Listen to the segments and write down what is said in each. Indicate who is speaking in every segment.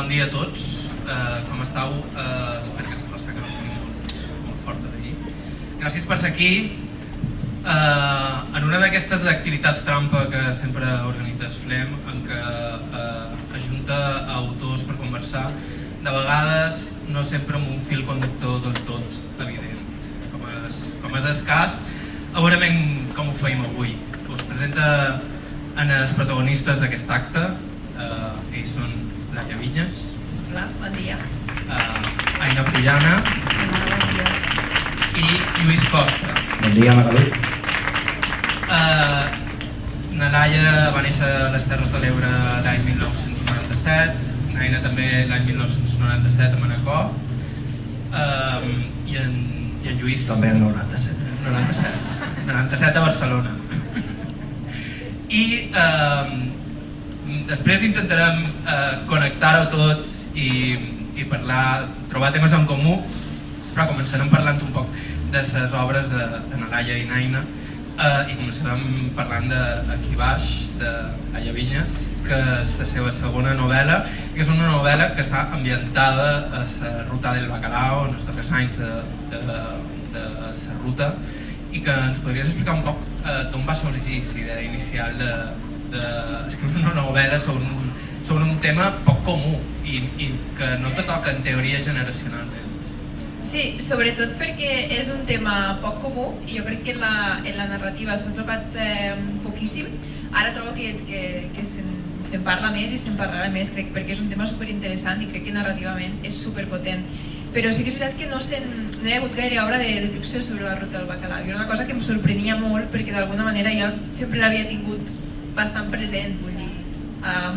Speaker 1: Bon dia a tots, com estàu? Espero que la saca no sigui molt forta d'aquí. Gràcies per ser aquí. En una d'aquestes activitats trampa que sempre organitzes FLEM, en què ajunta autors per conversar, de vegades no sempre amb un fil conductor del tot evident. Com és escàs, a veure com ho feim avui. Us presenta en els protagonistes d'aquest acte. Ells són Laia Vinyes.
Speaker 2: Hola, bon dia.
Speaker 1: Aina Fullana.
Speaker 2: Hola, bon dia.
Speaker 1: I Lluís Costa.
Speaker 3: Bon dia, Magalú.
Speaker 1: Na Laia va néixer a les Terres de l'Ebre l'any 1997, Aina també l'any 1997 a Manacor, i en Lluís...
Speaker 3: També el 97.
Speaker 1: 97 a Barcelona. I després intentarem connectar-ho tot i parlar, trobar temes en comú, però començarem parlant un poc de les obres de na Laia i n'Aina, i començarem parlant d'Aquí Baix, de Laia Vinyes, que és la seva segona novel·la, que és una novel·la que està ambientada a la ruta del Bacalao, en els darrers anys de la ruta, i que ens podries explicar un poc d'on va sorgir la idea inicial d'escriure una novel·la sobre un tema poc comú i que no te toca en teoria generacionalment.
Speaker 2: Sí, sobretot perquè és un tema poc comú i jo crec que en la narrativa s'ha tocat poquíssim. Ara trobo que se'n parla més i se'n parlarà més, crec, perquè és un tema superinteressant i crec que narrativament és superpotent. Però sí que és veritat que no hi ha hagut gaire obra de ficció sobre la ruta del Bacalao. I era una cosa que em sorprenia molt perquè d'alguna manera jo sempre l'havia tingut bastant present, vull dir,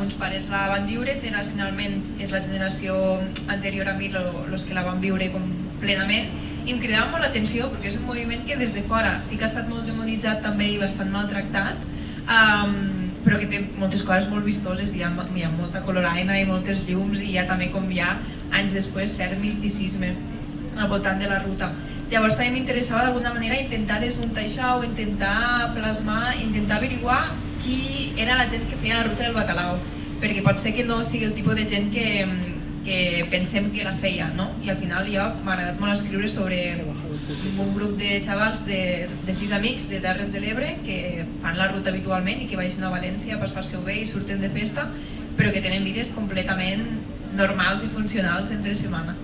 Speaker 2: mons pares la van viure, generacionalment és la generació anterior a mi els que la van viure com plenament, i em cridava molt l'atenció perquè és un moviment que des de fora sí que ha estat molt demonitzat també i bastant maltractat, però que té moltes coses molt vistoses, hi ha molta coloraina i moltes llums i hi ha també com hi ha anys després cert misticisme al voltant de la ruta. Llavors també m'interessava d'alguna manera intentar desmuntar això o intentar plasmar, intentar averiguar qui era la gent que feia la ruta del Bacalao, perquè pot ser que no sigui el tipus de gent que pensem que la feia, no? I al final jo m'ha agradat molt escriure sobre un grup de xavals de 6 amics de Terres de l'Ebre que fan la ruta habitualment i que baixen a València a passar-se-ho bé i surten de festa, però que tenen vides completament normals i funcionals entre setmana.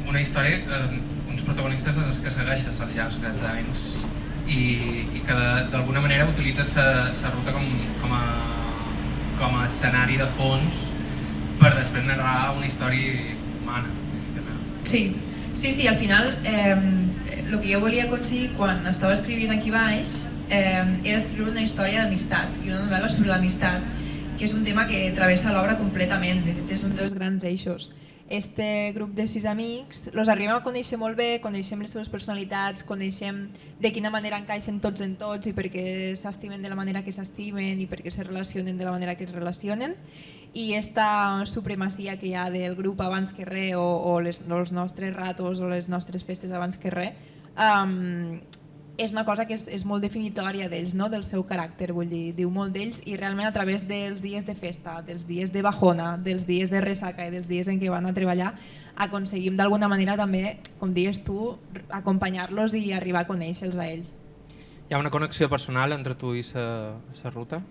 Speaker 1: Una història, uns protagonistes en els que segueixes al llarg d'aquests anys i que d'alguna manera utilitza la ruta com a escenari de fons per després narrar una història humana.
Speaker 2: Sí, al final el que jo volia aconseguir quan estava escrivint Aquí Baix era escriure una història d'amistat i una novel·la sobre l'amistat, que és un tema que travessa l'obra completament, de fet és un dels grans eixos. Este grup de 6 amics els arribem a conèixer molt bé, coneixem les seves personalitats, coneixem de quina manera encaixen tots en tots i per què s'estimen de la manera que s'estimen i per què se relacionen de la manera que es relacionen, i esta supremacia que hi ha del grup abans que res o els nostres ratos o les nostres festes abans que res és una cosa que és molt definitòria d'ells, no? Del seu caràcter, vull dir, diu molt d'ells, i realment a través dels dies de festa, dels dies de bajona, dels dies de ressaca i dels dies en què van a treballar, aconseguim d'alguna manera també, com dius tu, acompanyar-los i arribar a conèixer-los a ells.
Speaker 1: Hi ha una connexió personal entre tu i la ruta?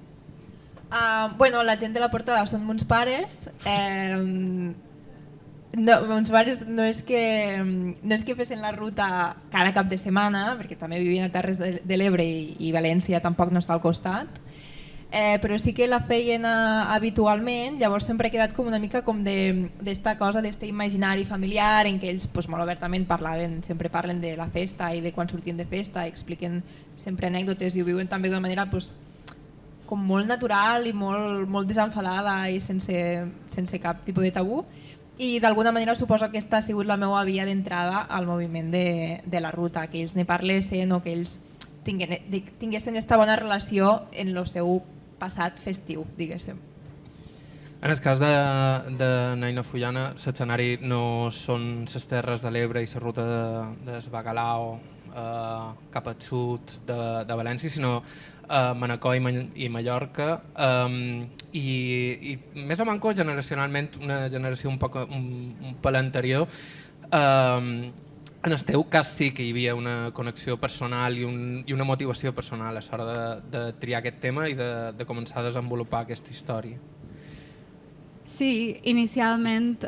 Speaker 2: Bueno, la gent de la portada són mons pares. Mons pares no és que fessin la ruta cada cap de setmana, perquè també vivien a Terres de l'Ebre i València tampoc no està al costat, però sí que la feien habitualment. Llavors sempre ha quedat com una mica com d'esta cosa, d'este imaginari familiar en què ells molt obertament parlaven, sempre parlen de la festa i de quan sortien de festa, expliquen sempre anècdotes i ho viuen també d'una manera com molt natural i molt desenfadada i sense cap tipus de tabú. I d'alguna manera suposo que aquesta ha sigut la meva via d'entrada al moviment de la ruta, que ells ne parlessin o que ells tinguessin aquesta bona relació en el seu passat festiu, diguéssim.
Speaker 1: En el cas de n'Aina Fullana, l'escenari no són les Terres de l'Ebre i la ruta del Bacalao cap al sud de València, sinó Manacor i Mallorca, i més o manco generacionalment una generació un pel anterior. En el teu cas sí que hi havia una connexió personal i una motivació personal a l'hora de triar aquest tema i de començar a desenvolupar aquesta història.
Speaker 4: Sí, inicialment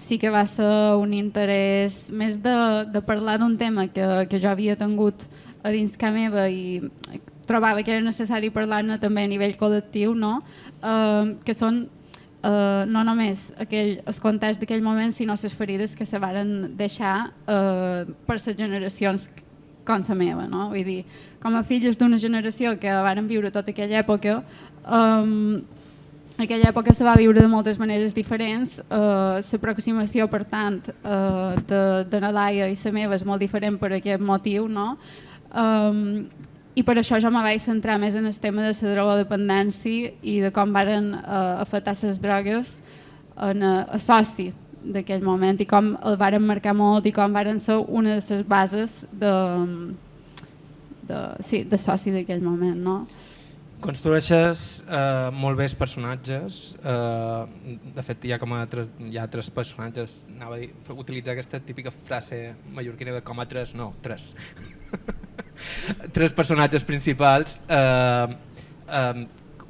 Speaker 4: sí que va ser un interès més de parlar d'un tema que jo havia tingut a dins casa meva i trobava que era necessari parlar-ne també a nivell col·lectiu, no? Que són no només el context d'aquell moment, sinó les ferides que se varen deixar per les generacions com la meva. No? Vull dir, com a filles d'una generació que varen viure tota aquella època, aquella època se va viure de moltes maneres diferents, l'aproximació, per tant, de na Laia i la meva és molt diferent per aquest motiu, no? I per això jo me vaig centrar més en el tema de la drogodependència i de com varen afectar les drogues en el soci d'aquell moment i com el varen marcar molt i com varen ser una de les bases de soci d'aquell moment. No?
Speaker 1: Construeixes molt bé els personatges, de fet hi ha tres personatges, anava a dir, utilitzar aquesta típica frase mallorquina de com a tres, no, tres. Tres personatges principals,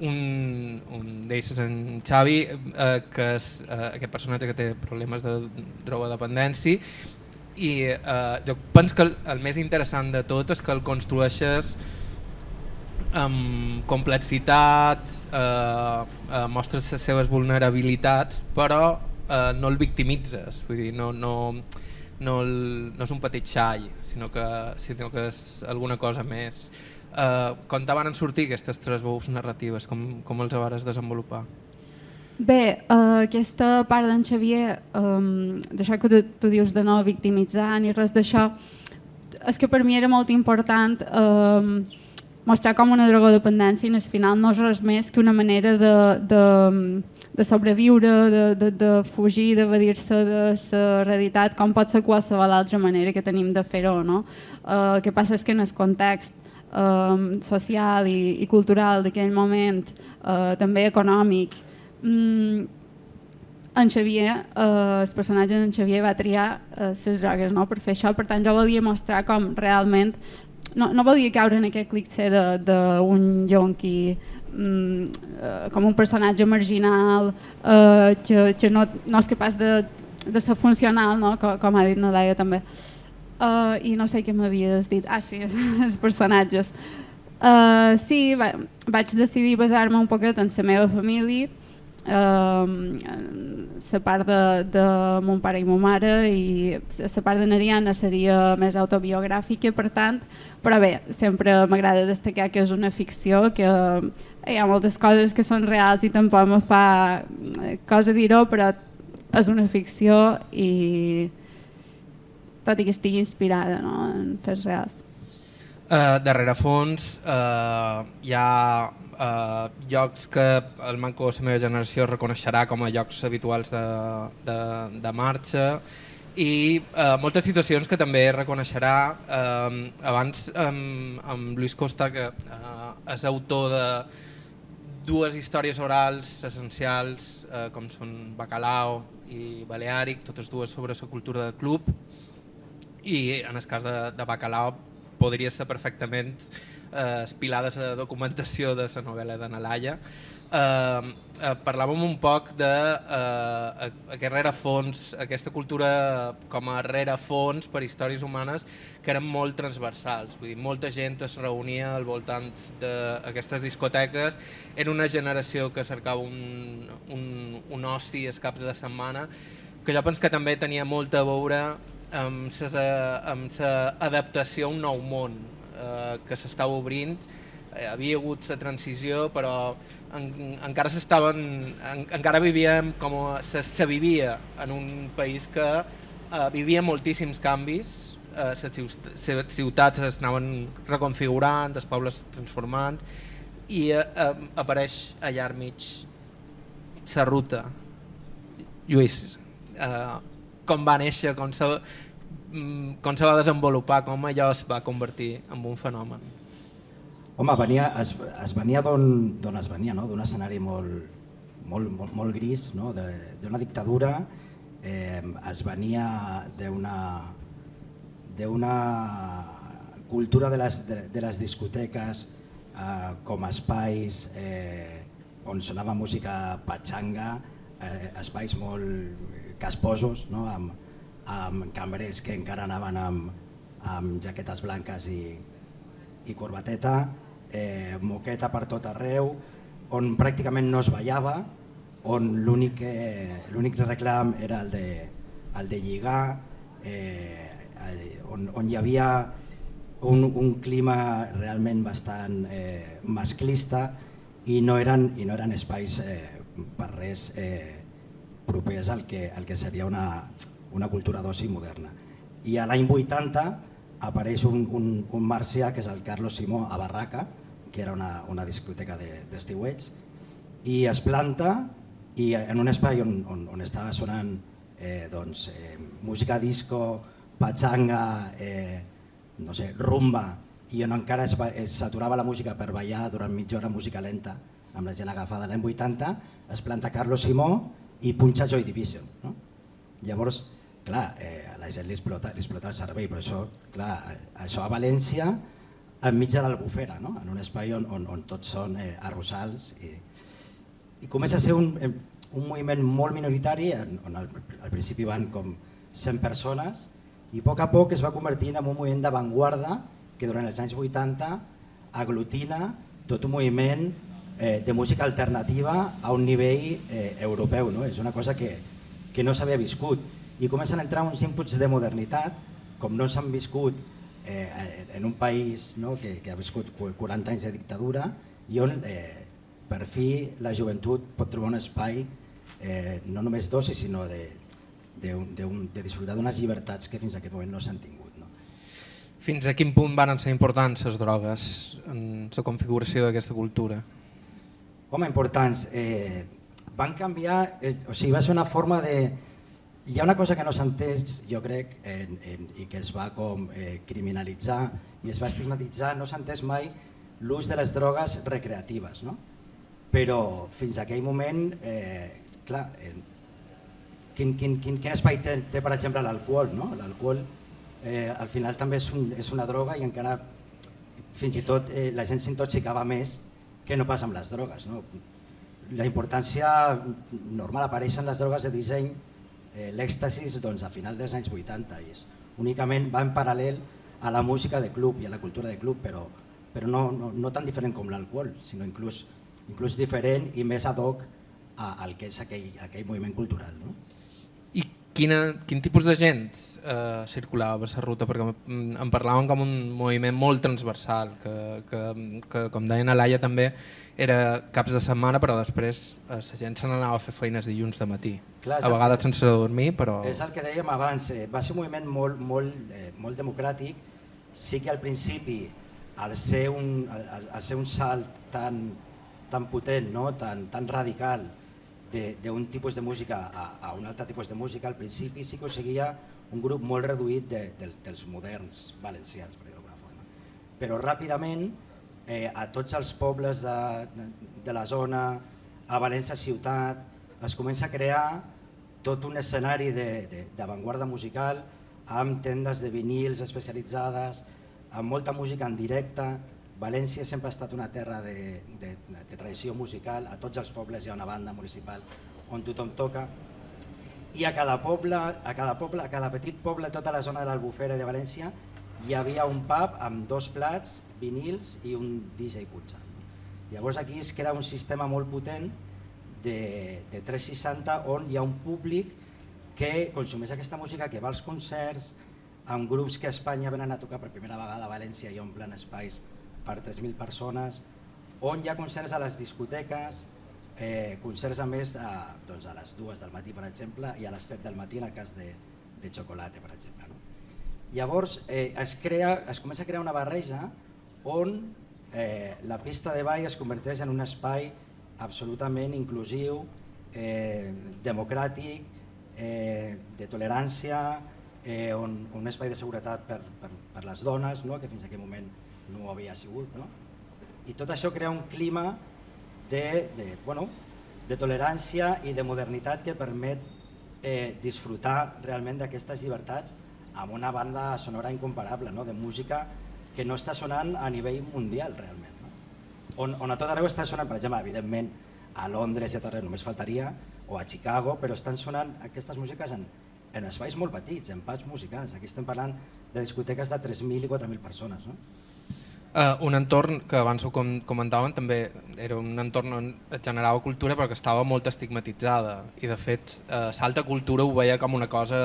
Speaker 1: un d'ells és en Xavi, que és aquest personatge que té problemes de drogodependència, i jo penso que el més interessant de tot és que el construeixes amb complexitat, mostres les seves vulnerabilitats, però no el victimitzes, vull dir, no és un petit xai, sinó que és alguna cosa més. Com te van sortir aquestes tres veus narratives? Com els vas desenvolupar?
Speaker 4: Bé, aquesta part d'en Xavier, d'això que tu dius de no victimitzar ni res d'això, és que per mi era molt important mostrar com una drogodependència i al final no és res més que una manera de sobreviure, de fugir, d'evadir-se de la realitat, com pot ser qualsevol altra manera que tenim de fer-ho. No? El que passa és que en el context social i cultural d'aquell moment, també econòmic, en Xavier, el personatge d'en Xavier va triar les drogues, no? Per fer això. Per tant, jo volia mostrar com realment no volia caure en aquest cliché d'un yonqui com un personatge marginal que no és capaç de ser funcional, no? Com ha dit Nadaia també. I no sé què m'havies dit. Sí, els personatges. Sí, vaig decidir basar-me un poquet en la meva família, la part de mon pare i ma mare, i la part de n'Ariana seria més autobiogràfica, per tant, però bé, sempre m'agrada destacar que és una ficció, que hi ha moltes coses que són reals i tampoc me fa cosa dir-ho, però és una ficció i tot i que estigui inspirada, no?, en fets reals.
Speaker 1: Darrere fons hi ha llocs que el manco de la meva generació reconeixerà com a llocs habituals de marxa i moltes situacions que també reconeixerà. Abans amb Lluís Costa, que és autor de dues històries orals essencials com són Bacalao i Baleàric, totes dues sobre la cultura de club, i en el cas de Bacalao podria ser perfectament espilar de la documentació de la novel·la de na Laia. Parlàvem un poc d'aquest rerefons, aquesta cultura com a rerefons per històries humanes que eren molt transversals. Vull dir, molta gent es reunia al voltant d'aquestes discoteques. Era una generació que cercava un oci els caps de setmana, que jo penso que també tenia molt a veure amb l'adaptació a un nou món que s'estava obrint. Havia hagut la transició, però encara vivíem com se vivia en un país que vivia moltíssims canvis. Les ciutats es anaven reconfigurant, els pobles transformant, i apareix allà al mig la ruta. Lluís, com va néixer, com com se va desenvolupar, com allò es va convertir en un fenomen?
Speaker 3: Home, es venia d'on es venia, no? D'un escenari molt gris, no? D'una dictadura, es venia d'una cultura de les discoteques com a espais on sonava música patxanga, espais molt casposos, no? Amb cambrers que encara anaven amb jaquetes blanques i corbateta, moqueta per tot arreu, on pràcticament no es ballava, on l'únic reclam era el de lligar, on hi havia un clima realment bastant masclista i no eren espais per res propers al que seria una cultura d'oci moderna. I a l'any 80 apareix un marcià, que és el Carlos Simó, a Barraca, que era una discoteca d'estiuets, i es planta i en un espai on estava sonant música disco, patxanga, no sé, rumba, i on encara s'aturava la música per ballar durant mitja hora música lenta, amb la gent agafada. L'any 80 es planta Carlos Simó i punxa Joy Division. No? Llavors, clar, a la gent li explota el cervell, però això a València, enmig de l'Albufera, no? En un espai on tots són arrossals, i comença a ser un moviment molt minoritari, on al principi van com 100 persones, i a poc es va convertint en un moviment d'avantguarda que durant els anys 80 aglutina tot un moviment de música alternativa a un nivell europeu. No? És una cosa que no s'havia viscut, i comencen a entrar uns inputs de modernitat com no s'han viscut en un país, no? que ha viscut 40 anys de dictadura, i on per fi la joventut pot trobar un espai no només d'oci, sinó de disfrutar d'unes llibertats que fins a aquest moment no s'han tingut. No?
Speaker 1: Fins a quin punt van ser importants les drogues en la configuració d'aquesta cultura?
Speaker 3: Home, importants. Van canviar, o sigui, va ser una forma de... Hi ha una cosa que no s'entès, jo crec, i que es va com criminalitzar i es va estigmatitzar, no s'ha entès mai l'ús de les drogues recreatives. No? Però fins a aquell moment, clar, quin espai té per exemple l'alcohol? No? L'alcohol al final també és una droga, i encara fins i tot la gent s'intoxicava més que no passa amb les drogues. No? La importància normal apareix en les drogues de disseny, l'èxtasis a final dels anys 80, i únicament va en paral·lel a la música de club i a la cultura de club, però no tan diferent com l'alcohol, sinó inclús diferent i més ad hoc al que és aquell moviment cultural. No?
Speaker 1: I quin tipus de gent circulava per la ruta? Perquè en parlàvem com un moviment molt transversal, que com deia na Laia també era caps de setmana, però després la gent se n'anava a fer feines dilluns de matí. Clar, a vegades sense dormir, però... És
Speaker 3: el que dèiem abans, va ser un moviment molt democràtic. Sí que al principi, al ser un salt tan potent, no? tan radical, d'un tipus de música a un altre tipus de música, al principi sí que ho seguia un grup molt reduït dels moderns valencians, per dir-ho d'alguna forma. Però ràpidament a tots els pobles de la zona, a València ciutat, es comença a crear tot un escenari d'avantguarda musical, amb tendes de vinils especialitzades, amb molta música en directe. València sempre ha estat una terra de tradició musical, a tots els pobles hi ha una banda municipal on tothom toca, i a cada petit poble, tota la zona de l'Albufera de València, hi havia un pub amb 2 plats, vinils i un DJ punxant. Llavors aquí es crea un sistema molt potent de 360 on hi ha un públic que consumeix aquesta música, que va als concerts, amb grups que a Espanya venen a tocar per primera vegada a València i omplen espais per 3.000 persones, on hi ha concerts a les discoteques, concerts a més a les 2 del matí, per exemple, i a les 7 del matí en el cas de Chocolate, per exemple. No? Llavors es comença a crear una barreja on la pista de ball es converteix en un espai absolutament inclusiu, democràtic, de tolerància, un espai de seguretat per les dones, no? Que fins a aquell moment no ho havia sigut. No? I tot això crea un clima de tolerància i de modernitat que permet disfrutar realment d'aquestes llibertats amb una banda sonora incomparable, no? De música que no està sonant a nivell mundial realment. No? On a tot arreu està sonant, per exemple, evidentment a Londres i a tot arreu només faltaria, o a Chicago, però estan sonant aquestes músiques en espais molt petits, en pubs musicals. Aquí estem parlant de discoteques de 3.000 i 4.000 persones. No?
Speaker 1: Un entorn que abans ho comentàvem també era un entorn on es generava cultura però que estava molt estigmatitzada i de fet l'alta cultura ho veia com una cosa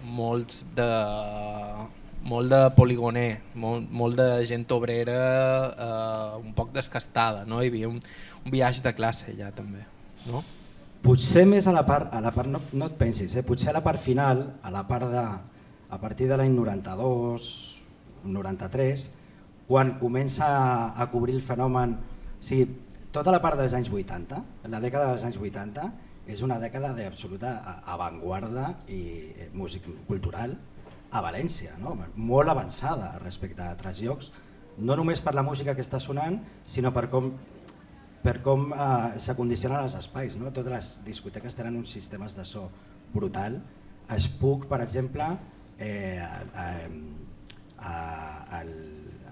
Speaker 1: molt de poligoner, molt de gent obrera, un poc descastada, no? Hi havia un viatge de classe allà també. No?
Speaker 3: Potser més a la part no et pensis, potser a la part final, a partir de l'any 92, 93, quan comença a cobrir el fenomen, o sigui, tota la part dels anys 80, la dècada dels anys 80 és una dècada d'absoluta avantguarda i música cultural a València, no? Molt avançada respecte a altres llocs, no només per la música que està sonant, sinó per com s'acondicionen els espais. No? Totes les discoteques tenen uns sistemes de so brutal. Espuc, per exemple,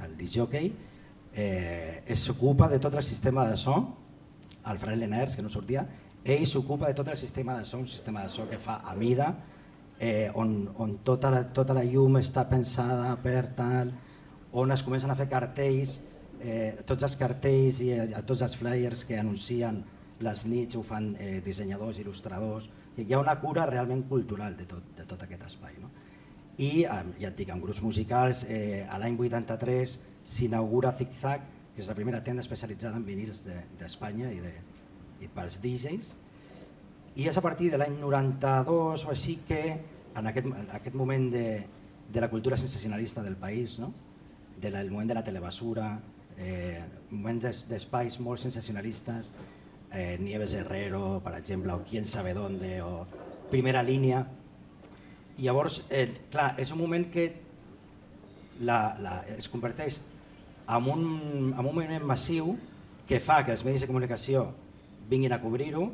Speaker 3: el discjockey s'ocupa de tot el sistema de so, el Fran Leners, que no sortia, ell s'ocupa de tot el sistema de so, un sistema de so que fa a mida, on tota la llum està pensada per tal, on es comencen a fer cartells, tots els cartells i tots els flyers que anuncien les nits ho fan dissenyadors, il·lustradors, hi ha una cura realment cultural de tot aquest espai. No? I ja et dic, en grups musicals, l'any 83 s'inaugura Zig-Zag, que és la primera tenda especialitzada en vinils d'Espanya i pels DJs, i és a partir de l'any 92 o així que en aquest moment de la cultura sensacionalista del país, no? Del moment de la telebasura, moments d'espais molt sensacionalistes, Nieves Herrero, per exemple, o Quién sabe dónde, o Primera línia. I llavors, clar, és un moment que es converteix en un moviment massiu que fa que els medis de comunicació vinguin a cobrir-ho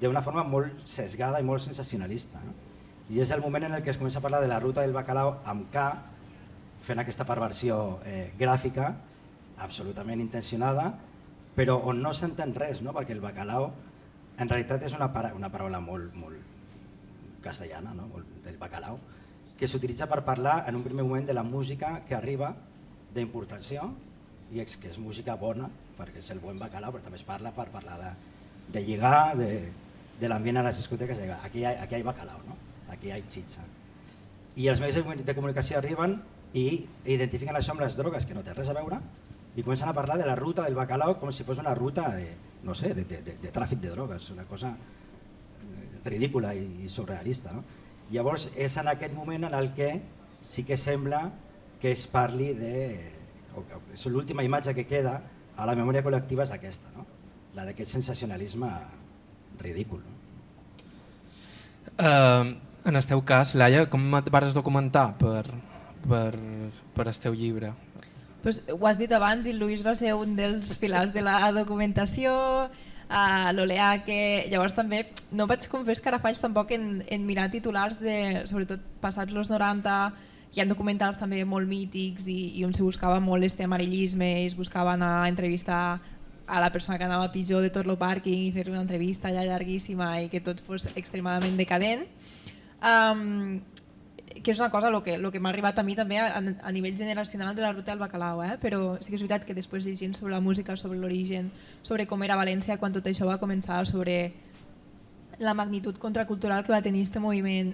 Speaker 3: d'una forma molt sesgada i molt sensacionalista. No? I és el moment en què es comença a parlar de la ruta del bacalao amb K, fent aquesta perversió gràfica absolutament intencionada, però on no s'entén res, no? Perquè el bacalao en realitat és una paraula molt castellana, no? Del bacalao, que s'utilitza per parlar en un primer moment de la música que arriba d'importació i que és música bona, perquè és el bon bacalao, però també es parla per parlar de lligar, de l'ambient a les discoteques, aquí hi ha bacalao, no? Aquí hi ha xitxa. I els medis de comunicació arriben i identifiquen això amb les drogues, que no té res a veure, i comencen a parlar de la ruta del bacalao com si fos una ruta de tràfic de drogues, una cosa ridícula i surrealista. No? Llavors és en aquest moment en el que sí que sembla que es parli l'última imatge que queda a la memòria col·lectiva és aquesta, no? La d'aquest sensacionalisme ridícul. No?
Speaker 1: En el teu cas, Laia, com et vas documentar per el teu llibre?
Speaker 2: Pues, ho has dit abans, i el Lluís va ser un dels pilars de la documentació, l'Oleà, que llavors també no vaig confessar escarafalls tampoc en mirar titulars sobretot passats els 90, hi ha documentals també molt mítics i on se buscava molt este amarillisme i es buscava anar a entrevistar a la persona que anava pitjor de tot el pàrquing i fer una entrevista allà llarguíssima i que tot fos extremadament decadent. Que és una cosa el que m'ha arribat a mi també a nivell generacional de la ruta del bacalao, però sí que és veritat que després llegint sobre la música, sobre l'origen, sobre com era València quan tot això va començar, sobre la magnitud contracultural que va tenir aquest moviment,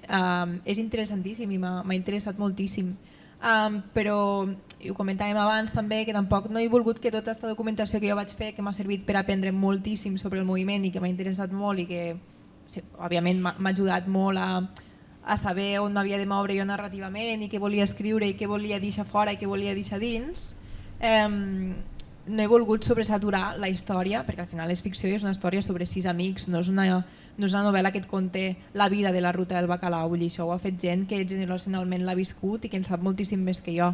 Speaker 2: és interessantíssim i m'ha interessat moltíssim. Però ho comentàvem abans també que tampoc no he volgut que tota aquesta documentació que jo vaig fer, que m'ha servit per aprendre moltíssim sobre el moviment i que m'ha interessat molt i que òbviament m'ha ajudat molt a saber on m'havia de moure jo narrativament i què volia escriure i què volia deixar fora i què volia deixar dins, no he volgut sobresaturar la història, perquè al final és ficció i és una història sobre 6 amics, no és una novel·la que et conté la vida de la ruta del bacalao, vull dir, això ho ha fet gent que generacionalment l'ha viscut i que en sap moltíssim més que jo.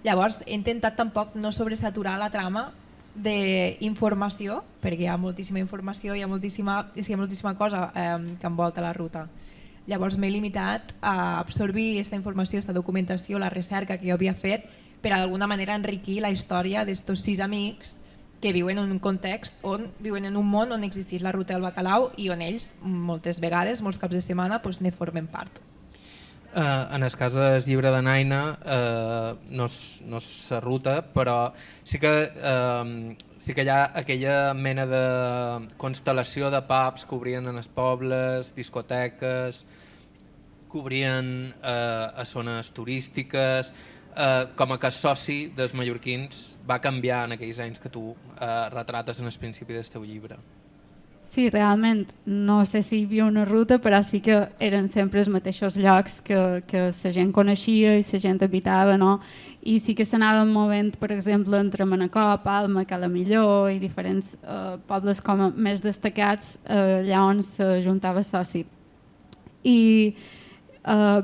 Speaker 2: Llavors he intentat tampoc no sobresaturar la trama d'informació, perquè hi ha moltíssima informació, hi ha moltíssima cosa que envolta la ruta. Llavors m'he limitat a absorbir aquesta informació, aquesta documentació, la recerca que jo havia fet per a d'alguna manera enriquir la història d'estos 6 amics que viuen en un context viuen en un món on existeix la ruta del bacalao i on ells moltes vegades, molts caps de setmana, ne formen part.
Speaker 1: En el cas del llibre de Naina no és la ruta, però sí que hi ha aquella mena de constel·lació de pubs que obrien en els pobles, discoteques, que obrien a zones turístiques, com que el soci dels mallorquins va canviar en aquells anys que tu retrates en el principi del teu llibre.
Speaker 4: Sí, realment, no sé si hi havia una ruta, però sí que eren sempre els mateixos llocs que la gent coneixia i la gent habitava, no? I sí que s'anaven movent, per exemple, entre Manacor, Palma, Calamillor i diferents pobles com més destacats allà on s'ajuntava soci. I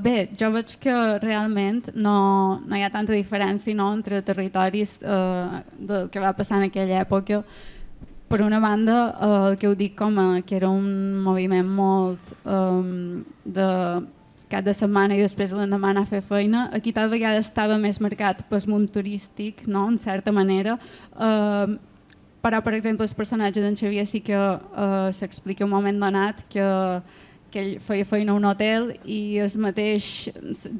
Speaker 4: bé, jo veig que realment no hi ha tanta diferència entre territoris del que va passar en aquella època. Per una banda, el que ho dic com que era un moviment molt de cap de setmana i després l'endemà anar a fer feina, aquí tal vegada estava més marcat pel món turístic, no? En certa manera, però per exemple el personatge d'en Xavier sí que s'explica un moment donat que ell feia feina a un hotel i el mateix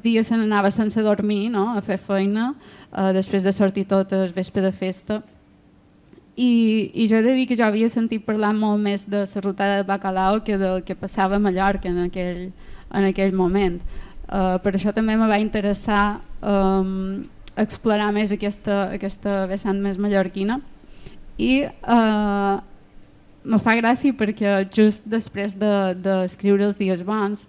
Speaker 4: dia se n'anava sense dormir, no? A fer feina, després de sortir tot el vespre de festa. I jo he de dir que jo havia sentit parlar molt més de la ruta del bacalao que del que passava a Mallorca en aquell moment. Per això també me va interessar explorar més aquesta vessant més mallorquina i me fa gràcia perquè just després d'escriure Els dies bons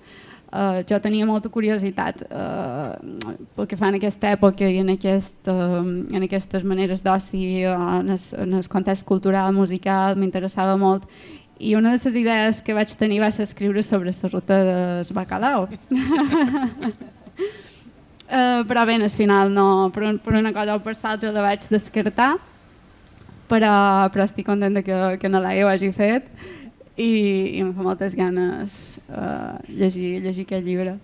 Speaker 4: jo tenia molta curiositat pel que fa en aquesta època i en aquestes maneres d'oci, en el context cultural, musical, m'interessava molt. I una de les idees que vaig tenir va ser escriure sobre la ruta del bacalao. Però bé, al final no, per una cosa o per l'altra la vaig descartar, però estic contenta que no l'hagi hagi fet i em fa moltes ganes llegir aquest llibre.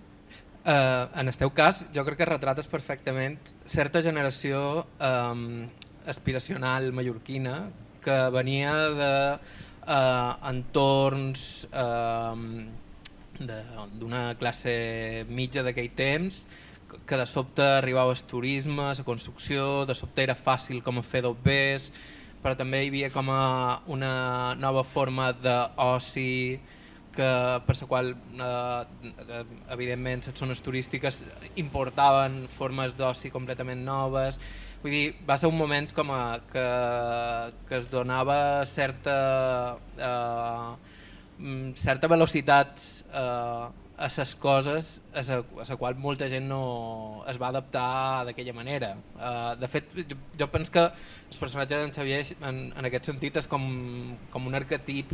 Speaker 1: En el teu cas, jo crec que retrates perfectament certa generació aspiracional mallorquina que venia d'entorns d'una classe mitja d'aquell temps, que de sobte arribava el turisme, la construcció, de sobte era fàcil com a fer dobbers, però també hi havia com una nova forma d'oci per la qual evidentment les zones turístiques importaven formes d'oci completament noves. Vull dir, va ser un moment com que es donava certa velocitat a les coses a la qual molta gent no es va adaptar d'aquella manera. De fet, jo penso que el personatge d'en Xavier en aquest sentit és com un arquetip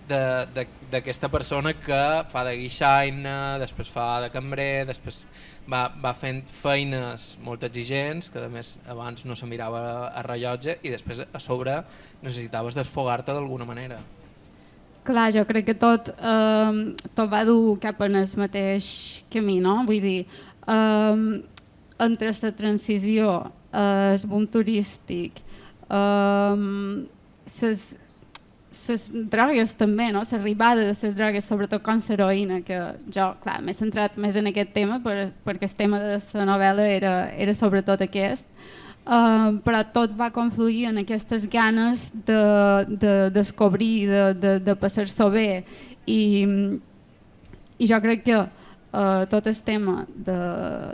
Speaker 1: d'aquesta persona que fa de guixaina, després fa de cambrer, després va fent feines molt exigents, que a més abans no se mirava a rellotge i després a sobre necessitaves desfogar-te d'alguna manera.
Speaker 4: Clar, jo crec que tot va dur cap en el mateix camí, no? Vull dir, entre la transició, el boom turístic, les drogues també, no? L'arribada de les drogues, sobretot com l'heroïna, que jo m'he centrat més en aquest tema perquè el tema de la novel·la era sobretot aquest, però tot va confluir en aquestes ganes de descobrir, de passar-s'ho bé i jo crec que tot el tema de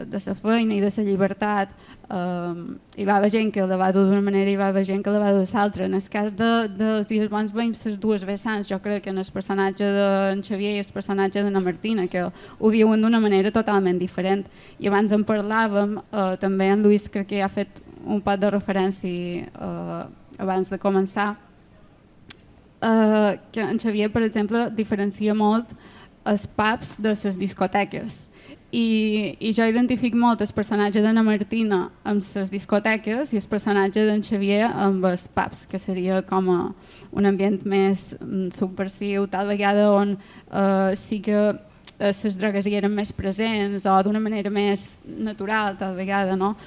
Speaker 4: la feina i de la llibertat hi va haver gent que la va dur d'una manera i hi va haver gent que la va dur de l'altra. En el cas dels dies bons veiem les dues vessants, jo crec que en el personatge d'en Xavier i el personatge d'en Martina, que ho viuen d'una manera totalment diferent. I abans en parlàvem, també en Lluís crec que ha fet un pot de referència abans de començar, que en Xavier, per exemple, diferencia molt els pubs de les discoteques. I jo identifico molt el personatge d'Anna Martina amb les discoteques i el personatge d'en Xavier amb els pubs, que seria com un ambient més subversiu, tal vegada on sí que les drogues hi eren més presents o d'una manera més natural, tal vegada, no?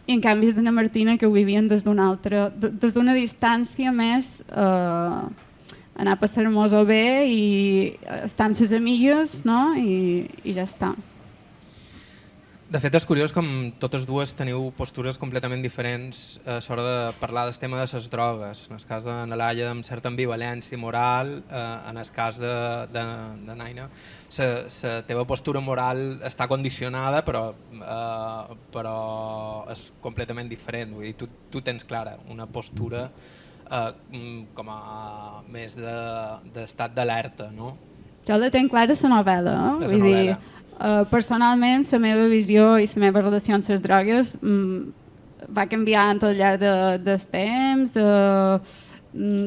Speaker 4: I en canvi és d'Anna Martina que ho vivien des d'una distància més anar a passar-nos-ho bé i estar amb les amigues, no? I ja està.
Speaker 1: De fet, és curiós com totes dues teniu postures completament diferents a l'hora de parlar del tema de les drogues. En el cas de Laia, amb certa ambivalència moral, en el cas de Naina, la teva postura moral està condicionada, però és completament diferent. Vull dir, tu tens clara una postura com a més d'estat d'alerta, no?
Speaker 4: Jo la tenc clara a la novel·la. Vull dir, personalment, la meva visió i la meva relació amb les drogues va canviant al llarg del temps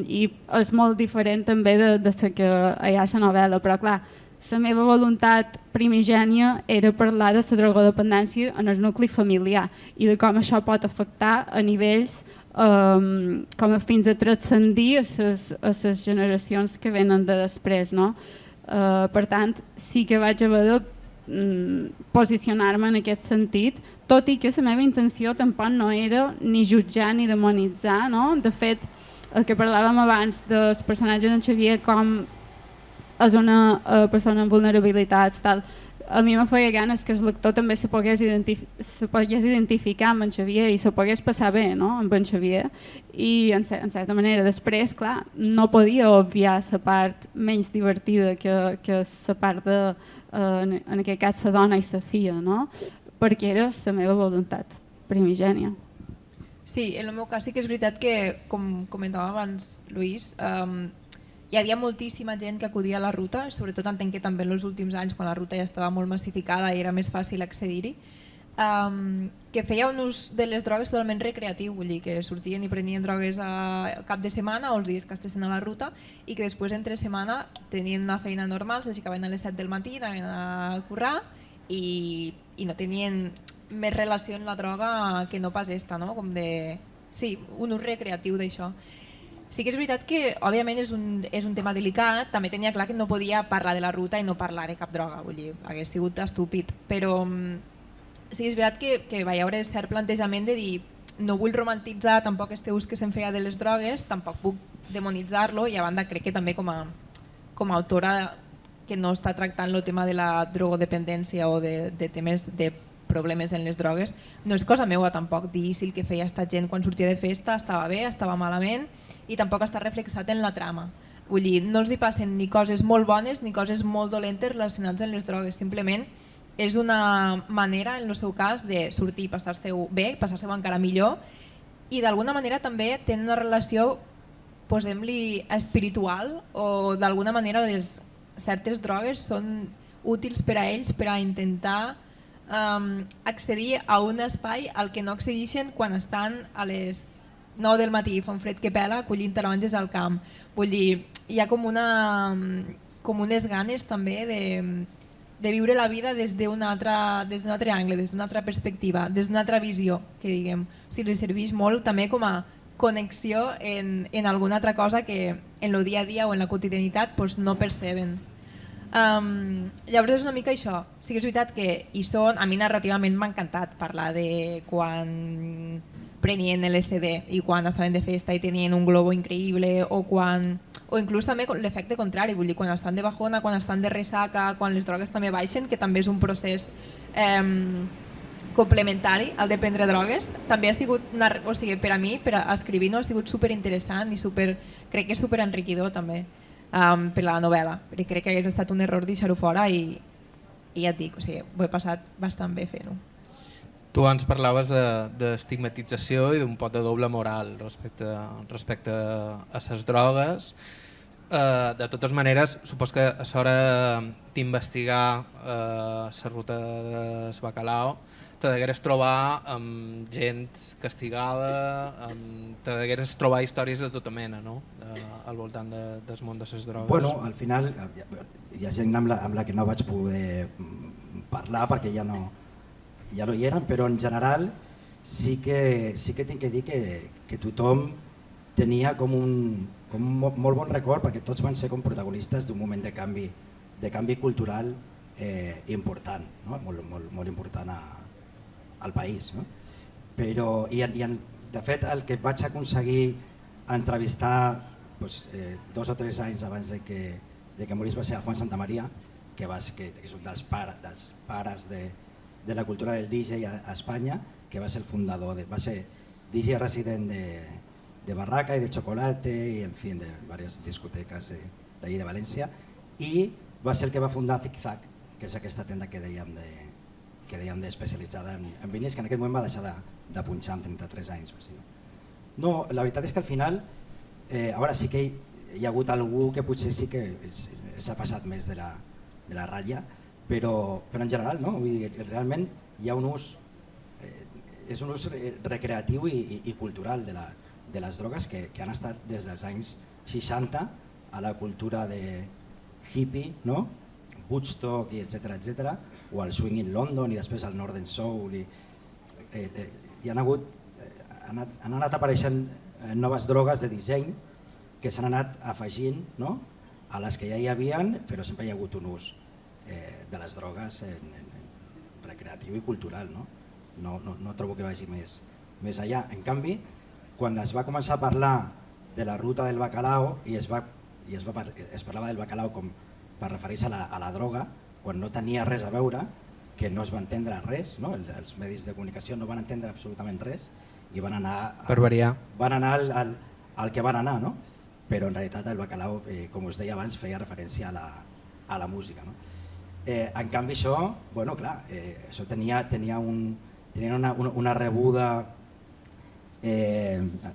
Speaker 4: i és molt diferent també de la que hi ha a la novel·la, però clar, la meva voluntat primigènia era parlar de la drogodependència en el nucli familiar i de com això pot afectar a nivells com a fins a transcendir a les generacions que venen de després, no? Per tant, sí que vaig haver de posicionar-me en aquest sentit, tot i que la meva intenció tampoc no era ni jutjar ni demonitzar, no? De fet, el que parlàvem abans del personatge d'en Xavier com és una persona amb vulnerabilitats, tal, a mi me feia ganes que el lector també se pogués identificar amb en Xavier i se pogués passar bé, no? Amb en Xavier, i en certa manera després, clar, no podia obviar la part menys divertida que la part de, en aquest cas, la dona i la filla, no? Perquè era la meva voluntat primigènia.
Speaker 2: Sí, en el meu cas sí que és veritat que, com comentava abans Lluís, hi havia moltíssima gent que acudia a la ruta, sobretot entenc que també en els últims anys, quan la ruta ja estava molt massificada i era més fàcil accedir-hi, que feia un ús de les drogues totalment recreatiu, vull dir que sortien i prenien drogues a cap de setmana o els dies que estessin a la ruta i que després entre setmana tenien una feina normal, s'aixecaven a les 7 del matí, anaven a currar i no tenien més relació amb la droga que no pas esta, no? Com de... Sí, un ús recreatiu d'això. Sí que és veritat que, òbviament, és un tema delicat, també tenia clar que no podia parlar de la ruta i no parlar de cap droga, vull dir, hagués sigut estúpid, però sí que és veritat que va haver cert plantejament de dir no vull romantitzar tampoc este ús que se'n feia de les drogues, tampoc puc demonitzar-lo i a banda crec que també com a autora que no està tractant el tema de la drogodependència o de temes de problemes en les drogues, no és cosa meua tampoc dir si el que feia esta gent quan sortia de festa estava bé, estava malament i tampoc està reflexat en la trama. Vull dir, no els hi passen ni coses molt bones ni coses molt dolentes relacionades amb les drogues, simplement és una manera, en el seu cas, de sortir i passar-se-ho bé, passar-se-ho encara millor i d'alguna manera també tenen una relació, posem-li, espiritual o d'alguna manera certes drogues són útils per a ells per a intentar accedir a un espai al que no accedeixen quan estan a les 9 del matí, fa un fred que pela, collint taronges al camp. Vull dir, hi ha com unes ganes també de viure la vida des d'un altre angle, des d'una altra perspectiva, des d'una altra visió, que diguem. Si li serveix molt també com a connexió en alguna altra cosa que en el dia a dia o en la quotidianitat no perceben. Llavors és una mica això, sí que és veritat que hi són, a mi narrativament m'ha encantat parlar de quan prenien LSD i quan estaven de festa i tenien un globo increïble o inclús també l'efecte contrari, vull dir, quan estan de bajona, quan estan de ressaca, quan les drogues també baixen, que també és un procés complementari al de prendre drogues, també ha sigut, o sigui, per a mi, per a escrivir-ho, ha sigut superinteressant i crec que és superenriquidor també. Per la novel·la, perquè crec que hagués estat un error deixar-ho fora i ja et dic, o sigui, ho he passat bastant bé fent-ho.
Speaker 1: Tu abans parlaves d'estigmatització i d'un pot de doble moral respecte a les drogues De totes maneres, supos que a l'hora d'investigar la ruta del Bacalao te degueres trobar amb gent castigada, te degueres trobar històries de tota mena, no? Al voltant del món de les drogues.
Speaker 3: Bueno, al final hi ha gent amb la que no vaig poder parlar perquè ja no hi eren, però en general sí que tinc que dir que tothom tenia com un molt bon record, perquè tots van ser com protagonistes d'un moment de canvi cultural important, no? molt important al país. No? Però, de fet, el que vaig aconseguir entrevistar 2 o 3 anys abans de que morís va ser a Juan Santamaría, que és un dels pares de la cultura del DJ a Espanya, que va ser el fundador, va ser DJ resident de Barraca y de Chocolate y en fin de varias discotecas de allí de València, i va ser el que va fundar Zig Zag, que és aquesta tenda que dèiem especialitzada en vinyes, que en aquest moment va deixar de punxar amb 33 anys. No, la veritat és que al final ara sí que hi ha hagut algú que potser sí que s'ha passat més de la ratlla, però en general no, vull dir, realment hi ha un ús, és un ús recreatiu i cultural de les drogues que han estat des dels anys 60 a la cultura de hippie, no? Woodstock, etc., o al swing in London i després al Northern Soul. Hi han anat apareixent noves drogues de disseny que s'han anat afegint, no? A les que ja hi havien, però sempre hi ha hagut un ús de les drogues recreatiu i cultural. No trobo que vagi més allà. En canvi, quan es va començar a parlar de la ruta del bacalao i es parlava del bacalao com per referir-se a la droga, quan no tenia res a veure, que no es va entendre res, no? Els medis de comunicació no van entendre absolutament res i van anar al que van anar, no? Però en realitat el bacalao, com us deia abans, feia referència a la música. No? En canvi això, bueno, clar, això tenia una rebuda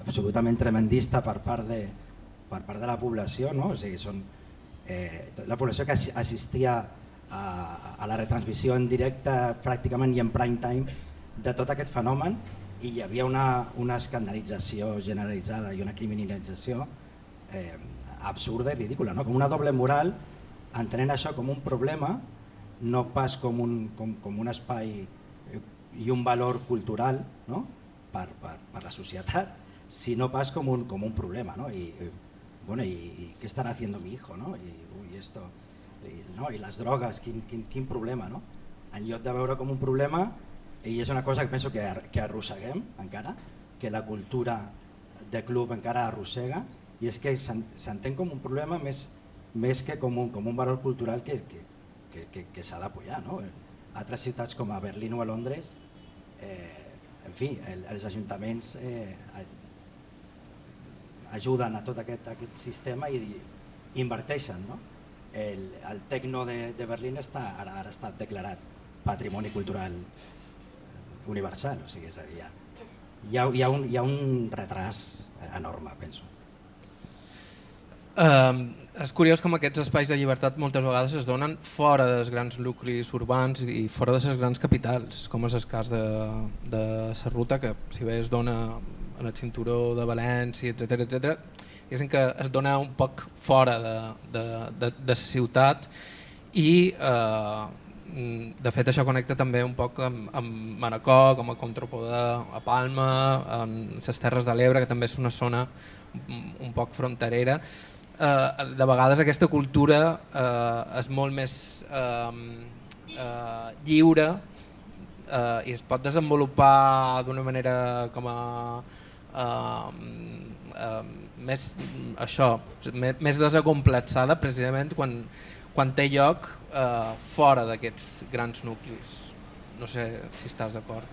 Speaker 3: absolutament tremendista per part de la població, no? O sigui, la població que assistia a la retransmissió en directe pràcticament i en prime time de tot aquest fenomen, i hi havia una escandalització generalitzada i una criminalització absurda i ridícula, no? Com una doble moral, entenent això com un problema, no pas com un espai i un valor cultural, no? per la societat, sinó pas com un problema. No? I què estarà haciendo mi hijo? No? I les drogues, quin problema? No? En lloc de veure com un problema, i és una cosa que penso que arrosseguem encara, que la cultura de club encara arrossega, i és que s'entén com un problema més que com un valor cultural que s'ha d'apoyar. No? Altres ciutats com a Berlín o a Londres, en fi, els ajuntaments ajuden a tot aquest sistema i inverteixen. No? El tecno de Berlín ara ha estat declarat Patrimoni Cultural Universal, o sigui, és a dir, hi ha un retras enorme, penso.
Speaker 1: És curiós com aquests espais de llibertat moltes vegades es donen fora dels grans nuclis urbans i fora de les grans capitals, com és el cas de la ruta, que si bé es dona en el cinturó de València, etc., és que es dona un poc fora de la ciutat i de fet això connecta també un poc amb Manacor, com a Contrapoder, a Palma, en les Terres de l'Ebre, que també és una zona un poc fronterera. De vegades aquesta cultura és molt més lliure i es pot desenvolupar d'una manera com a més desacomplexada, precisament quan té lloc fora d'aquests grans nuclis. No sé si estàs d'acord.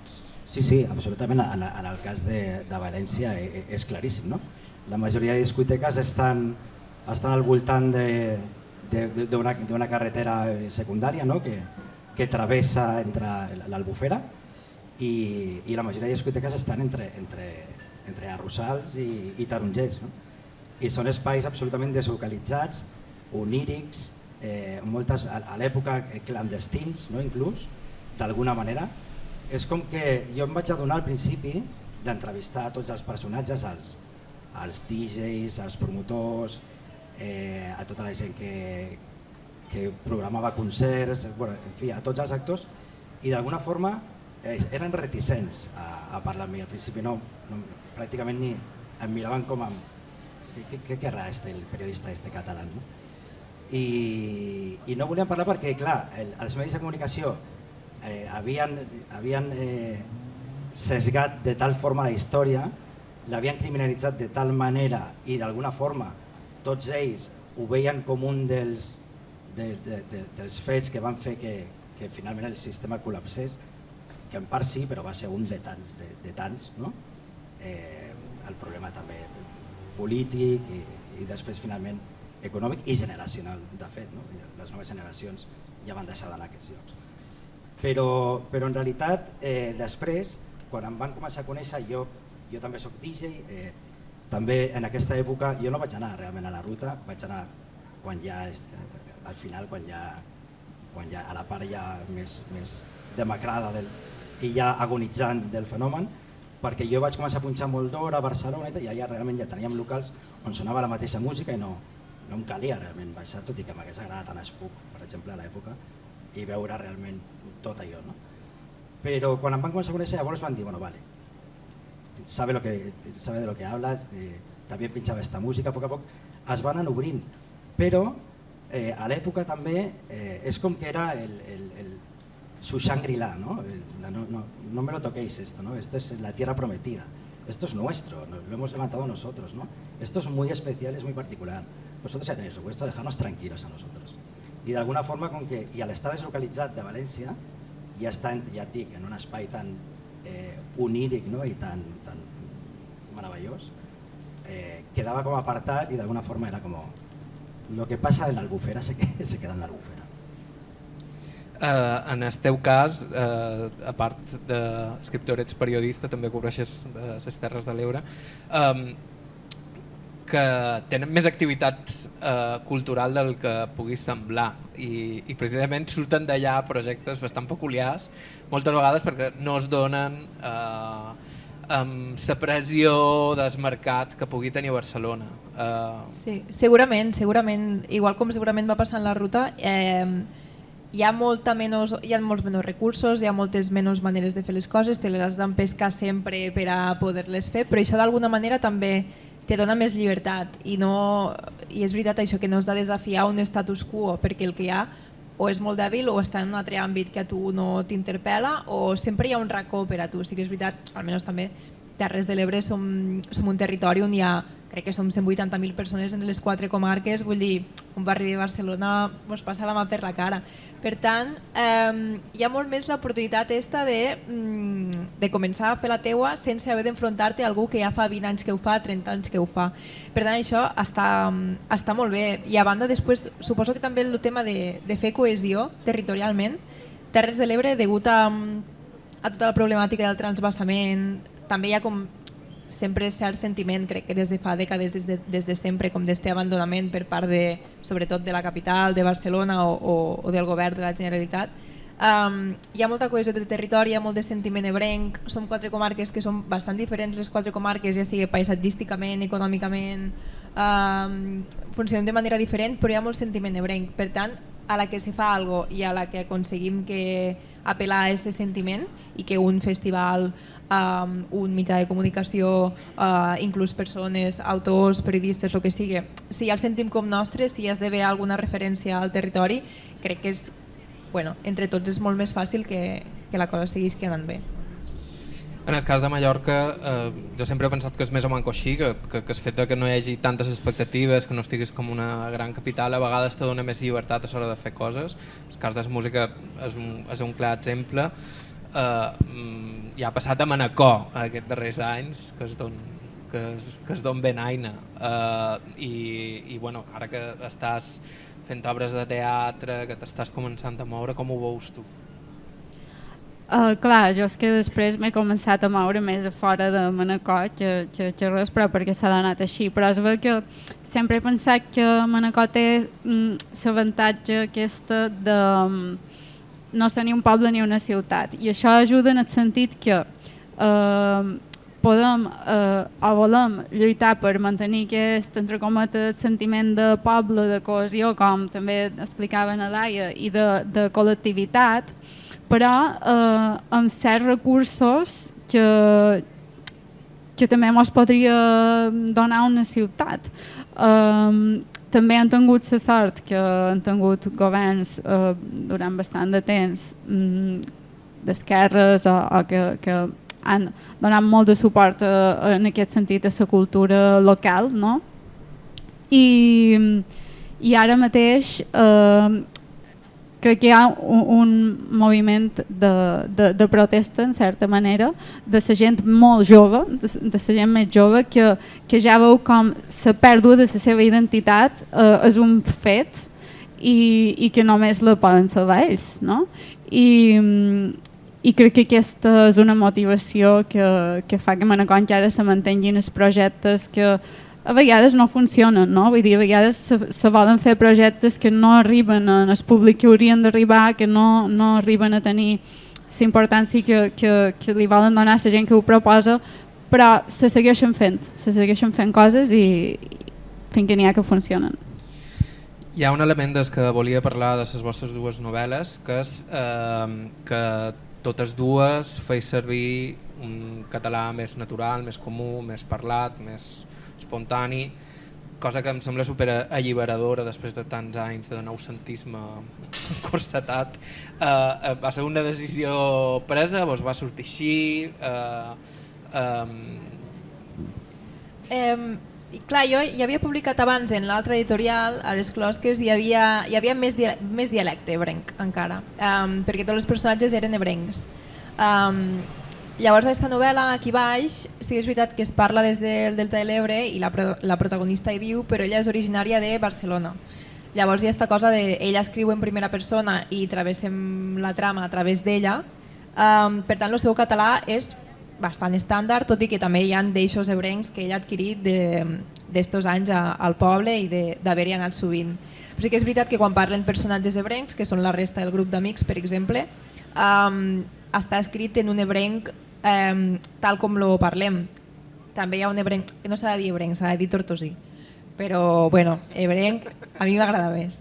Speaker 3: Sí, absolutament. En el cas de València és claríssim. No? La majoria de discoteques estan al voltant d'una carretera secundària, no? que travessa entre l'Albufera, i la majoria de discoteques estan entre Arrossals i Tarongers. No? i són espais absolutament deslocalitzats, onírics, a l'època clandestins, no? Inclús, d'alguna manera. És com que jo em vaig adonar al principi d'entrevistar tots els personatges, als DJs, als promotors, a tota la gent que programava concerts, en fi, a tots els actors, i d'alguna forma eren reticents a parlar amb mi. Al principi pràcticament ni em miraven com què querrà el periodista català, no? I no volien parlar perquè, clar, els medis de comunicació havien sesgat de tal forma la història, l'havien criminalitzat de tal manera i d'alguna forma tots ells ho veien com un dels fets que van fer que finalment el sistema col·lapsés, que en part sí, però va ser un de tants, no? El problema també polític i després finalment econòmic i generacional, de fet, no? Les noves generacions ja van deixar d'anar a aquests llocs. Però en realitat, després, quan em van començar a conèixer, jo també soc DJ, també en aquesta època jo no vaig anar realment a la ruta, vaig anar quan ja, al final, quan ja a la part ja més demacrada i ja agonitzant del fenomen, perquè jo vaig començar a punxar molt d'hora a Barcelona i allà realment ja teníem locals on sonava la mateixa música i no em calia realment baixar, tot i que m'hagués agradat anar a Spook, per exemple, a l'època, i veure realment tot allò, no? Però quan em van començar a conèixer, llavors van dir, bueno, vale, sabe de lo que hablas, també pinxava esta música, a poc es van anar obrint, però a l'època també és com que era su Shangri-La, ¿no? No me lo toquéis esto, ¿no? Esto es la tierra prometida, esto es nuestro, lo hemos levantado nosotros, ¿no? Esto es muy especial, es muy particular, vosotros ya tenéis lo vuestro, dejarnos tranquilos a nosotros. I d'alguna forma, com que i a l'estar deslocalitzat de València, ja et dic, en un espai tan oníric, no? I tan meravellós, quedava com apartat i d'alguna forma era com lo que passa en l'Albufera se queda en l'Albufera.
Speaker 5: En el teu cas, a part d'escriptor, ets periodista, també cobreixes les Terres de l'Ebre, que tenen més activitat cultural del que pugui semblar i precisament surten d'allà projectes bastant peculiars, moltes vegades perquè no es donen amb la pressió del mercat que pugui tenir Barcelona.
Speaker 2: Sí, segurament, igual com segurament va passar en la ruta, hi ha molts menys recursos, hi ha moltes menys maneres de fer les coses, te les has d'empescar sempre per a poder-les fer, però això d'alguna manera també te dona més llibertat i és veritat això que no has de desafiar un status quo perquè el que hi ha o és molt dèbil o està en un altre àmbit que a tu no t'interpel·la o sempre hi ha un racó per a tu. Sí que és veritat, almenys també Terres de l'Ebre som un territori on hi ha, crec que som 180.000 persones en les 4 comarques, vull dir, un barri de Barcelona ens passa la mà per la cara. Per tant, hi ha molt més l'oportunitat de començar a fer la teua sense haver d'enfrontar-te a algú que ja fa 20 anys que ho fa, 30 anys que ho fa. Per tant, això està molt bé. I a banda, després, suposo que també el tema de fer cohesió territorialment, Terres de l'Ebre, degut a tota la problemàtica del transvasament, també hi ha com sempre cert sentiment, crec que des de fa dècades, des de sempre, com d'este abandonament per part sobretot de la capital, de Barcelona o del govern de la Generalitat. Hi ha molta cohesió de territori, hi ha molt de sentiment ebrenc, som 4 comarques que són bastant diferents, les 4 comarques, ja sigui paisatgísticament, econòmicament, funcionem de manera diferent, però hi ha molt sentiment ebrenc. Per tant, a la que se fa alguna cosa i a la que aconseguim apel·lar a aquest sentiment i que un festival, un mitjà de comunicació, inclús persones, autors, periodistes, el que sigui, si ja el sentim com nostre, si ja esdevé alguna referència al territori, crec que entre tots és molt més fàcil que la cosa segueixi anant bé.
Speaker 5: En el cas de Mallorca, jo sempre he pensat que és més o menys així, que el fet que no hi hagi tantes expectatives, que no estiguis com una gran capital, a vegades te dona més llibertat a l'hora de fer coses. El cas de la música és un clar exemple. Ja ha passat a Manacor aquests darrers anys, que es don ben aina, i ara que estàs fent obres de teatre, que t'estàs començant a moure, com ho veus tu?
Speaker 4: Clar, jo és que després m'he començat a moure més a fora de Manacor que res, però perquè s'ha donat així. Però es veu que sempre he pensat que Manacor té l'avantatge aquesta de no ser ni un poble ni una ciutat. I això ajuda en el sentit que podem o volem lluitar per mantenir aquest, entre cometes, sentiment de poble, de cohesió, com també explicaven a Laia, i de col·lectivitat, però amb certs recursos que també ens podria donar una ciutat. També han tingut la sort que han tingut governs durant bastant de temps d'esquerres o que han donat molt de suport en aquest sentit a la cultura local, no? I ara mateix crec que hi ha un moviment de protesta, en certa manera, de la gent molt jove, de la gent més jove, que ja veu com la pèrdua de la seva identitat és un fet i que només la poden salvar ells. No? I crec que aquesta és una motivació que fa que Manacor encara se mantinguin els projectes que a vegades no funcionen, no? Vull dir, a vegades se volen fer projectes que no arriben al públic que haurien d'arribar, que no arriben a tenir la importància que li volen donar a la gent que ho proposa, però se segueixen fent coses i fins que n'hi ha que funcionen.
Speaker 5: Hi ha un element des que volia parlar de les vostres dues novel·les, que és que totes dues feis servir un català més natural, més comú, més parlat, més espontani, cosa que em sembla super alliberadora després de tants anys de noucentisme corsetat. Va ser una decisió presa, vos va sortir així?
Speaker 2: Clar, jo ja havia publicat abans en l'altre editorial, a les Closques, hi havia més dialecte ebrenc encara, perquè tots els personatges eren ebrencs. Llavors, aquesta novel·la, aquí baix, sí que és veritat que es parla des del Delta de l'Ebre i la protagonista hi viu, però ella és originària de Barcelona. Llavors hi ha aquesta cosa de ella escriu en primera persona i travessem la trama a través d'ella. Per tant, el seu català és bastant estàndard, tot i que també hi ha deixos ebrencs que ella ha adquirit d'estos anys al poble i d'haver-hi anat sovint. Però sí que és veritat que quan parlen personatges ebrencs, que són la resta del grup d'amics, per exemple, està escrit en un ebrenc tal com lo parlem. També hi ha un ebrenc, no s'ha de dir ebrenc, s'ha de dir tortosí, però bueno, ebrenc a mi m'agrada més.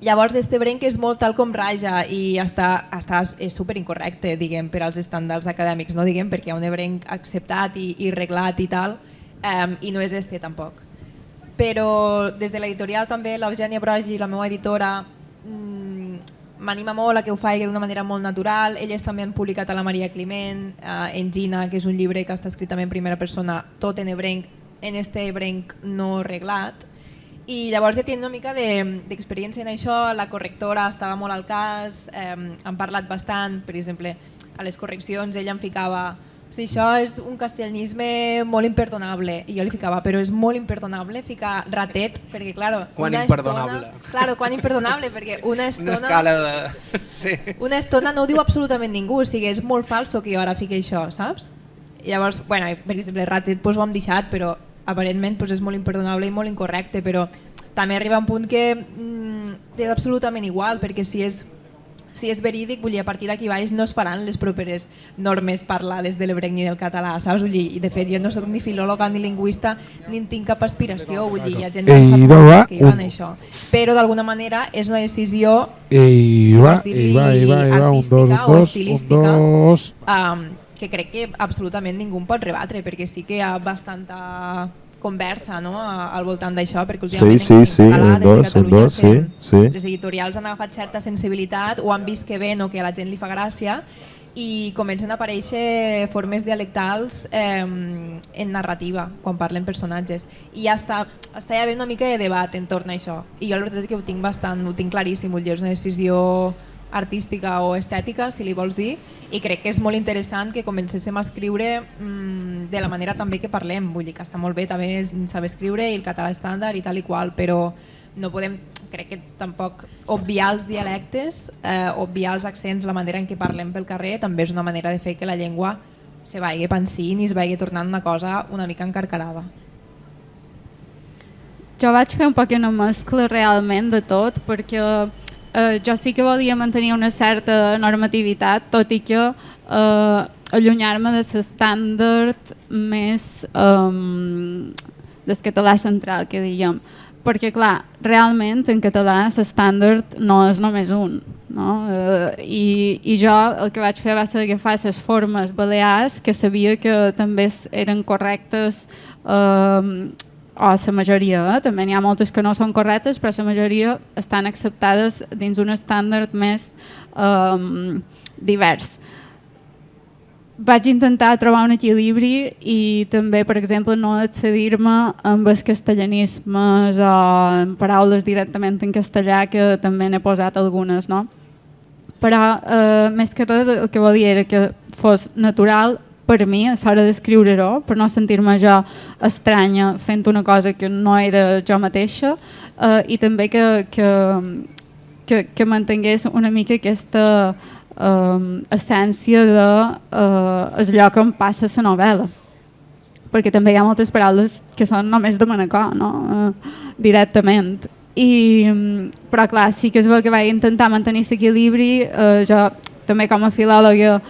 Speaker 2: Llavors este ebrenc és molt tal com raja i és superincorrecte, diguem, per als estàndards acadèmics, no diguem, perquè hi ha un ebrenc acceptat i reglat i tal, i no és este tampoc. Però des de l'editorial també l'Eugènia Brogi, la meva editora, m'anima molt a que ho faci d'una manera molt natural. Elles també han publicat a la Maria Climent, en Gina, que és un llibre que està escrit també en primera persona, tot en ebrenc, en este ebrenc no reglat. I llavors ja tinc una mica d'experiència en això, la correctora estava molt al cas, han parlat bastant, per exemple, a les correccions ella em ficava sí, això és un castellanisme molt imperdonable, i jo li ficava, però és molt imperdonable ficar ratet, perquè claro,
Speaker 5: quan imperdonable?
Speaker 2: Claro, quan imperdonable, perquè una estona...
Speaker 5: Una escala de... Sí.
Speaker 2: Una estona no ho diu absolutament ningú, o sigui, és molt falso que jo ara fiqui això, saps? I llavors, bueno, per exemple, ratet ho hem deixat, però aparentment és molt imperdonable i molt incorrecte, però també arriba un punt que és absolutament igual, perquè si és verídic, vull dir, a partir d'aquí baix no es faran les properes normes parlades de l'ebrenc ni del català, saps? Vull dir, i de fet jo no soc ni filòloga ni lingüista ni en tinc cap aspiració, vull dir, hi ha gent que sap que hi van això, però d'alguna manera és una decisió, si vols dir-li artística o estilística, que crec que absolutament ningú pot rebatre, perquè sí que hi ha bastanta conversa, no?, al voltant d'això, perquè últimament en català des de Catalunya les editorials han agafat certa sensibilitat o han vist que ven o que a la gent li fa gràcia i comencen a aparèixer formes dialectals en narrativa quan parlen personatges, i ja està havent una mica de debat entorn a això, i jo la veritat és que ho tinc claríssim, és una decisió artística o estètica, si li vols dir, i crec que és molt interessant que comencéssim a escriure de la manera també que parlem, vull dir que està molt bé també saber escriure i el català estàndard i tal i qual, però no podem,
Speaker 6: crec que tampoc obviar els dialectes, obviar els accents, la manera en què parlem pel carrer, també és una manera de fer que la llengua se vagi pensint i es vagi tornant una cosa una mica encarcarada.
Speaker 4: Jo vaig fer un poc una mescla realment de tot, perquè jo sí que volia mantenir una certa normativitat, tot i que allunyar-me de l'estàndard més del català central, que diguem. Perquè, clar, realment en català l'estàndard no és només un. No? I jo el que vaig fer va ser agafar les formes balears que sabia que també eren correctes, o la majoria, també n'hi ha moltes que no són correctes, però la majoria estan acceptades dins un estàndard més divers. Vaig intentar trobar un equilibri i també, per exemple, no excedir-me amb els castellanismes o amb paraules directament en castellà, que també n'he posat algunes, no? Però més que res el que volia era que fos natural per mi a l'hora d'escriure-ho, per no sentir-me jo estranya fent una cosa que no era jo mateixa, i també que mantingués una mica aquesta essència de el lloc on passa la novel·la, perquè també hi ha moltes paraules que són només de Manacor, no? Directament. Però clar, sí que és bo que vaig intentar mantenir l'equilibri. Jo també com a filòloga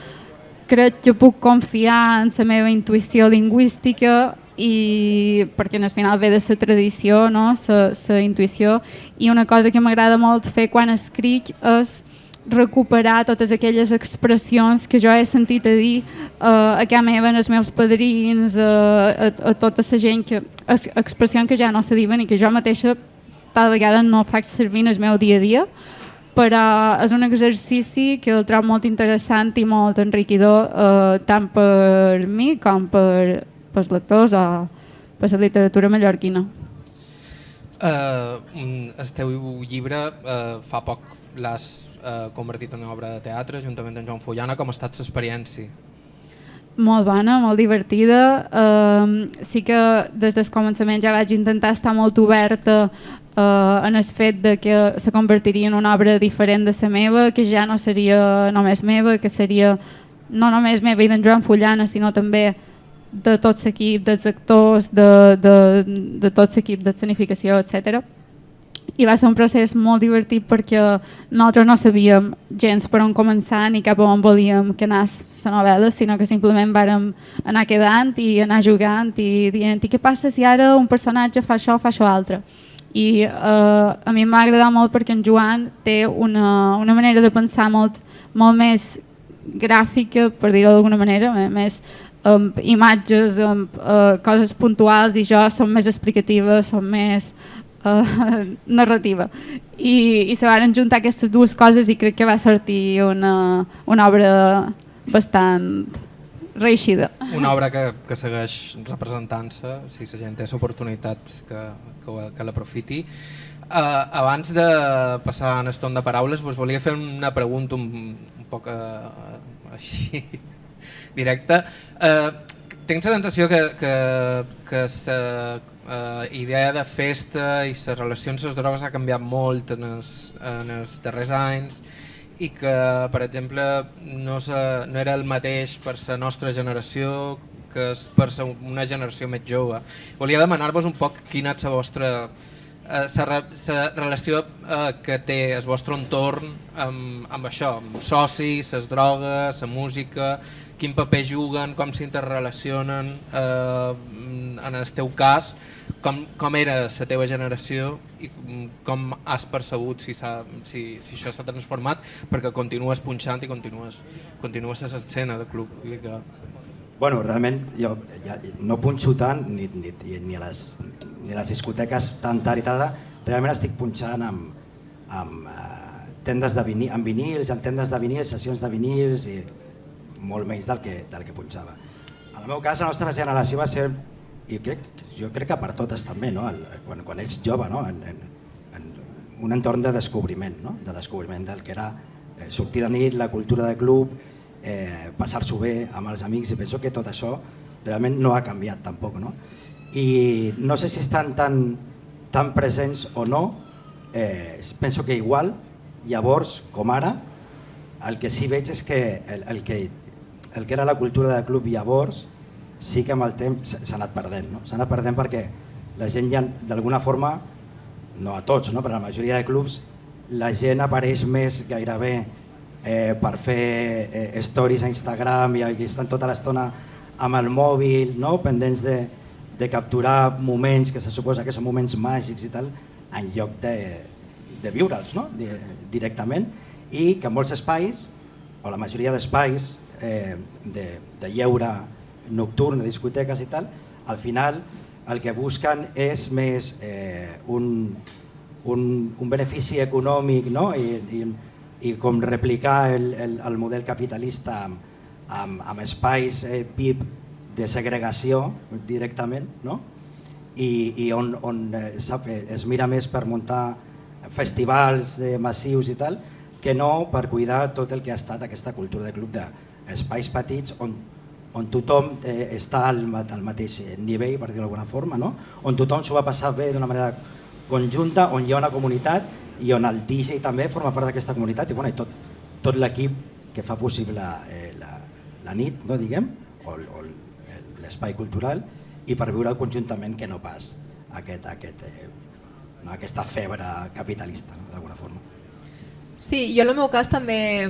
Speaker 4: crec que puc confiar en la meva intuïció lingüística, i perquè al final ve de la tradició, no? La intuïció, i una cosa que m'agrada molt fer quan escric és recuperar totes aquelles expressions que jo he sentit a dir a casa meva, als meus padrins, a tota la gent, expressions que ja no se diuen i que jo mateixa tal vegada no faig servir en el meu dia a dia, però és un exercici que el trobo molt interessant i molt enriquidor, tant per mi com per els lectors o per la literatura mallorquina.
Speaker 5: El teu llibre fa poc l'has convertit en una obra de teatre juntament amb Joan Fullana. Com ha estat l'experiència?
Speaker 4: Molt bona, molt divertida. Sí que des del començament ja vaig intentar estar molt oberta en el fet de que se convertiria en una obra diferent de la meva, que ja no seria només meva, que seria no només meva i d'en Joan Fullana, sinó també de tot l'equip, dels actors, de tot l'equip d'escenificació, etc. I va ser un procés molt divertit perquè nosaltres no sabíem gens per on començar ni cap on volíem que anés la novel·la, sinó que simplement vàrem anar quedant i anar jugant i dient i què passa si ara un personatge fa això o fa això altre. I a mi m'ha agradat molt perquè en Joan té una manera de pensar molt més gràfica, per dir-ho d'alguna manera, més amb imatges, amb coses puntuals, i jo som més explicativa, som més narrativa. I se van juntar aquestes dues coses i crec que va sortir una obra bastant reeixida.
Speaker 5: Una obra que segueix representant-se, si la gent té l'oportunitat que l'aprofiti. Abans de passar en el torn de paraules, vos volia fer una pregunta un poc així directa. Tinc la sensació que la idea de festa i les relacions amb les drogues ha canviat molt en els darrers anys i que, per exemple, no era el mateix per la nostra generació que per una generació més jove. Volia demanar-vos un poc quina és la vostra la relació que té el vostre entorn amb això, amb socis, les drogues, la música, quin paper juguen, com s'interrelacionen. En el teu cas, com era la teva generació i com has percebut si això s'ha transformat, perquè continues punxant i continues a l'escena de club.
Speaker 3: Bueno, realment jo no punxo tant ni a les discoteques tan tard i tal, realment estic punxant amb tendes de vinils, en tendes de vinils, sessions de vinils i molt menys del que punxava. En el meu cas, la nostra generació va ser, i jo crec que per totes també, no? Quan ets jove, no? En un entorn de descobriment, no? De descobriment del que era sortir de nit, la cultura de club, passar-s'ho bé amb els amics, i penso que tot això realment no ha canviat tampoc, no? I no sé si estan tan presents o no, penso que igual, llavors, com ara, el que sí veig és que el que era la cultura de club llavors sí que amb el temps s'ha anat perdent. No? S'ha anat perdent perquè la gent ja d'alguna forma, no a tots, no? però a la majoria de clubs, la gent apareix més gairebé per fer stories a Instagram i estan tota l'estona amb el mòbil, no? pendents de capturar moments que se suposa que són moments màgics i tal, en lloc de viure'ls, no? Directament, i que molts espais, o la majoria d'espais de lleure nocturn, de discoteques i tal, al final el que busquen és més un benefici econòmic, no? I com replicar el model capitalista amb espais PIB de segregació directament, no? I on es mira més per muntar festivals massius i tal, que no per cuidar tot el que ha estat aquesta cultura de club d'espais petits on tothom està al mateix nivell, per dir-ho d'alguna forma, no? On tothom s'ho va passar bé d'una manera conjunta, on hi ha una comunitat i on el DJ també forma part d'aquesta comunitat i, bueno, i tot l'equip que fa possible la nit, no, diguem, o l'espai cultural, i per viure conjuntament que no pas aquesta febre capitalista, no, d'alguna forma.
Speaker 6: Sí, jo en el meu cas també,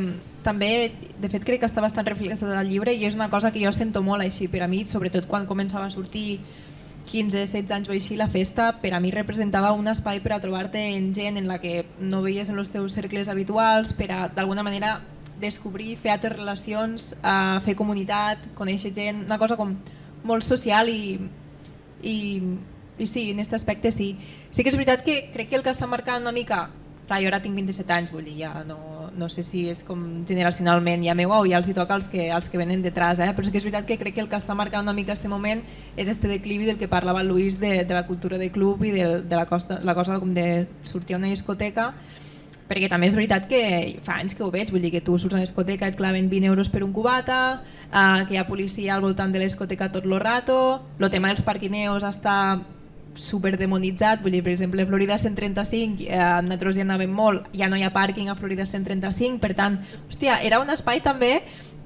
Speaker 6: de fet crec que està bastant reflexat al llibre i és una cosa que jo sento molt així per a mi, sobretot quan començava a sortir 15-16 anys o així la festa, per a mi representava un espai per a trobar-te en gent en la que no veies en els teus cercles habituals, per a d'alguna manera descobrir, fer altres relacions, fer comunitat, conèixer gent, una cosa com molt social i sí, en aquest aspecte sí. Sí que és veritat que crec que el que està marcant una mica, clar, jo ara tinc 27 anys, vull dir, ja no sé si és com generacionalment ja meu o ja els hi toca als que venen detrás, però sí que és veritat que crec que el que està marcant una mica aquest moment és este declivi del que parlava el Luis de la cultura de club i de la cosa com de sortir a una discoteca, perquè també és veritat que fa anys que ho veig, vull dir que tu surts a una discoteca i et claven 20 euros per un cubata, que hi ha policia al voltant de la discoteca tot el rato, el tema dels parquineos està superdemonitzat, vull dir, per exemple, a Florida 135, nosaltres hi anàvem molt, ja no hi ha pàrquing a Florida 135, per tant, hòstia, era un espai també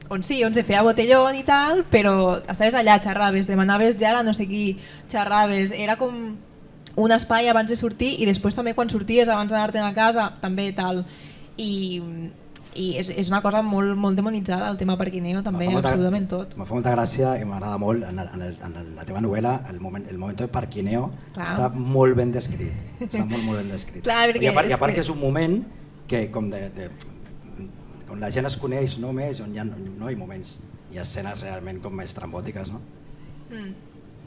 Speaker 6: on sí, on se feia botellón i tal, però estaves allà, xerraves, demanaves gel a no sé qui, xerraves, era com un espai abans de sortir i després també quan sorties abans d'anar-te'n a casa, també tal, i és una cosa molt demonitzada el tema parquineo també, absolutament tot.
Speaker 3: Me fa molta gràcia i m'agrada molt en la teva novel·la el moment de parquineo. Clar. Està molt ben descrit, està molt ben descrit.
Speaker 6: Clar,
Speaker 3: I a part que és un moment que com on la gent es coneix, no, més, on hi ha moments i escenes realment com més trambòtiques, no?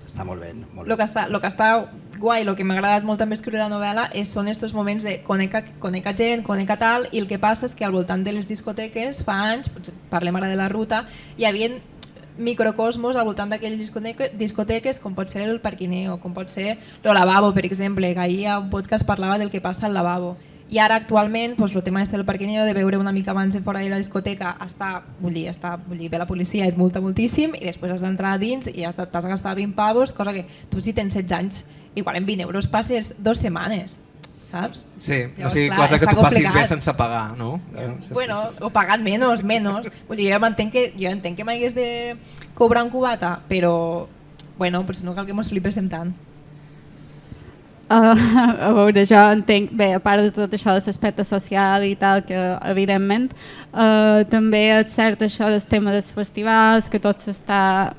Speaker 3: Està molt bé.
Speaker 6: El que està guai, el que m'ha agradat molt també escriure la novel·la són aquests moments de conèixer gent, conèixer tal, i el que passa és que al voltant de les discoteques fa anys, parlem ara de la ruta, hi havia microcosmos al voltant d'aquelles discoteques com pot ser el parquineo, com pot ser el lavabo, per exemple, que ahir a un podcast parlava del que passa al lavabo. I ara actualment el tema del parquineo, de veure una mica abans de fora de la discoteca, vull dir, ve la policia, et multa moltíssim i després has d'entrar dins i t'has de gastar 20 pavos, cosa que tu si tens 16 anys, igual en 20 euros passes 2 setmanes, saps?
Speaker 5: Sí, o sigui, cosa que tu passis bé sense pagar, no?
Speaker 6: Bueno, o pagant menys. Vull dir, jo entenc que m'hagués de cobrar un cubata, però bueno, però si no cal que mos flipéssim tant.
Speaker 4: A veure, jo entenc, bé, a part de tot això de l'aspecte social i tal, que evidentment també és cert això del tema dels festivals, que tot s'està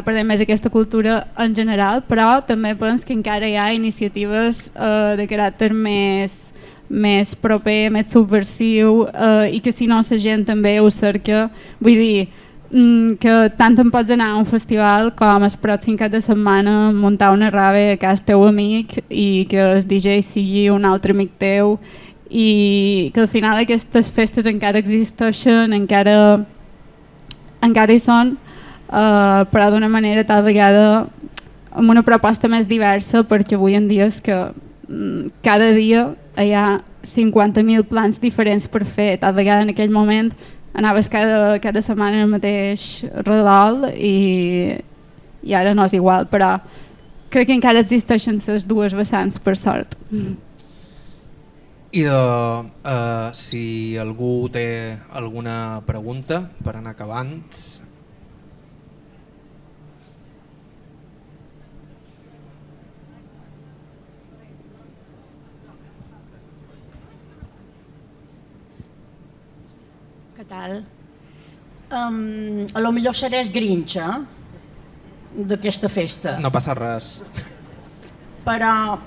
Speaker 4: perdent més aquesta cultura en general, però també penso que encara hi ha iniciatives de caràcter més proper, més subversiu, i que si no la gent també ho cerca, vull dir, que tant em pots anar a un festival com el pròxim cap de setmana muntar una rave a casa teu amic i que el DJ sigui un altre amic teu i que al final aquestes festes encara existeixen, encara hi són, però d'una manera tal vegada amb una proposta més diversa, perquè avui en dia és que cada dia hi ha 50.000 plans diferents per fer. Tal vegada en aquell moment anaves cada setmana en el mateix redol i ara no és igual, però crec que encara existeixen les dues vessants, per sort.
Speaker 5: I si algú té alguna pregunta per anar acabant.
Speaker 7: Què tal? A lo millor seràs Grinch, d'aquesta festa.
Speaker 5: No passa res.
Speaker 7: Però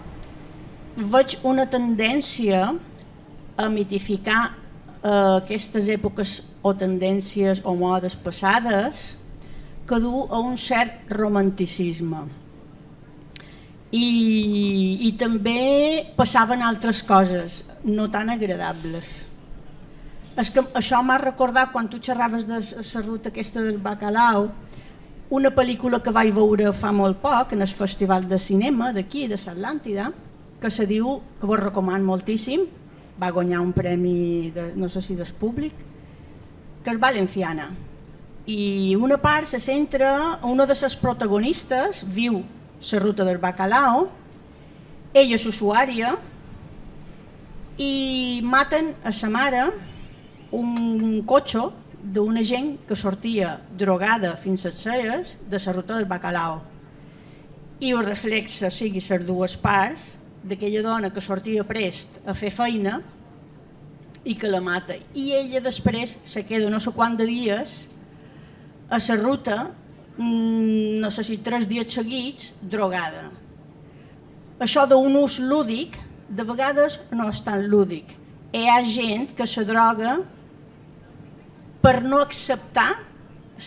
Speaker 7: veig una tendència a mitificar aquestes èpoques o tendències o modes passades que du a un cert romanticisme. I també passaven altres coses no tan agradables. És que això m'ha recordat quan tu xerraves de la ruta aquesta del Bacalao, una pel·lícula que vaig veure fa molt poc en el Festival de Cinema d'aquí, de l'Atlàntida, que se diu, que vos recomano moltíssim, va guanyar un premi, no sé si del públic, que és valenciana. I una part se centra, una de les protagonistes viu la ruta del Bacalao, ella és usuària i maten a sa mare un cotxe d'una gent que sortia drogada fins a les celles de la ruta del Bacalao. I ho reflexa, sigui les dues parts, d'aquella dona que sortia prest a fer feina i que la mata. I ella després se queda no sé quant de dies a la ruta, no sé si 3 dies seguits, drogada. Això d'un ús lúdic, de vegades no és tan lúdic. Hi ha gent que se droga per no acceptar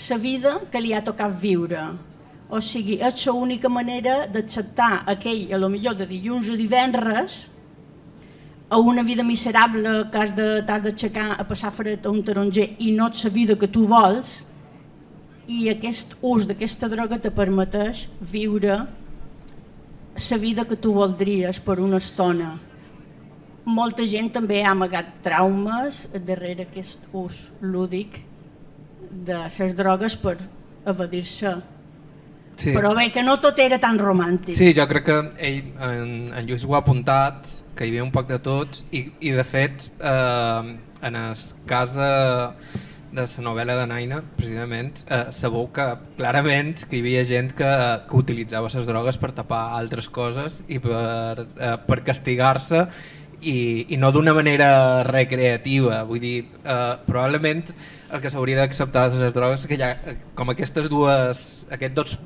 Speaker 7: la vida que li ha tocat viure. O sigui, és l'única manera d'acceptar aquell, a lo millor de dilluns a divendres, a una vida miserable que t'has d'aixecar a passar fred a un taronger i no és la vida que tu vols, i aquest ús d'aquesta droga te permeteix viure la vida que tu voldries per una estona. Molta gent també ha amagat traumes darrere aquest ús lúdic de les drogues per evadir-se. Sí. Però bé, que no tot era tan romàntic.
Speaker 5: Sí, jo crec que ell, en Lluís ho ha apuntat, que hi havia un poc de tots, i de fet, en el cas de la novel·la de Naina, precisament, sabeu que clarament que hi havia gent que utilitzava les drogues per tapar altres coses i per castigar-se, i no d'una manera recreativa. Vull dir, probablement el que s'hauria d'acceptar de les drogues és que hi ha com aquests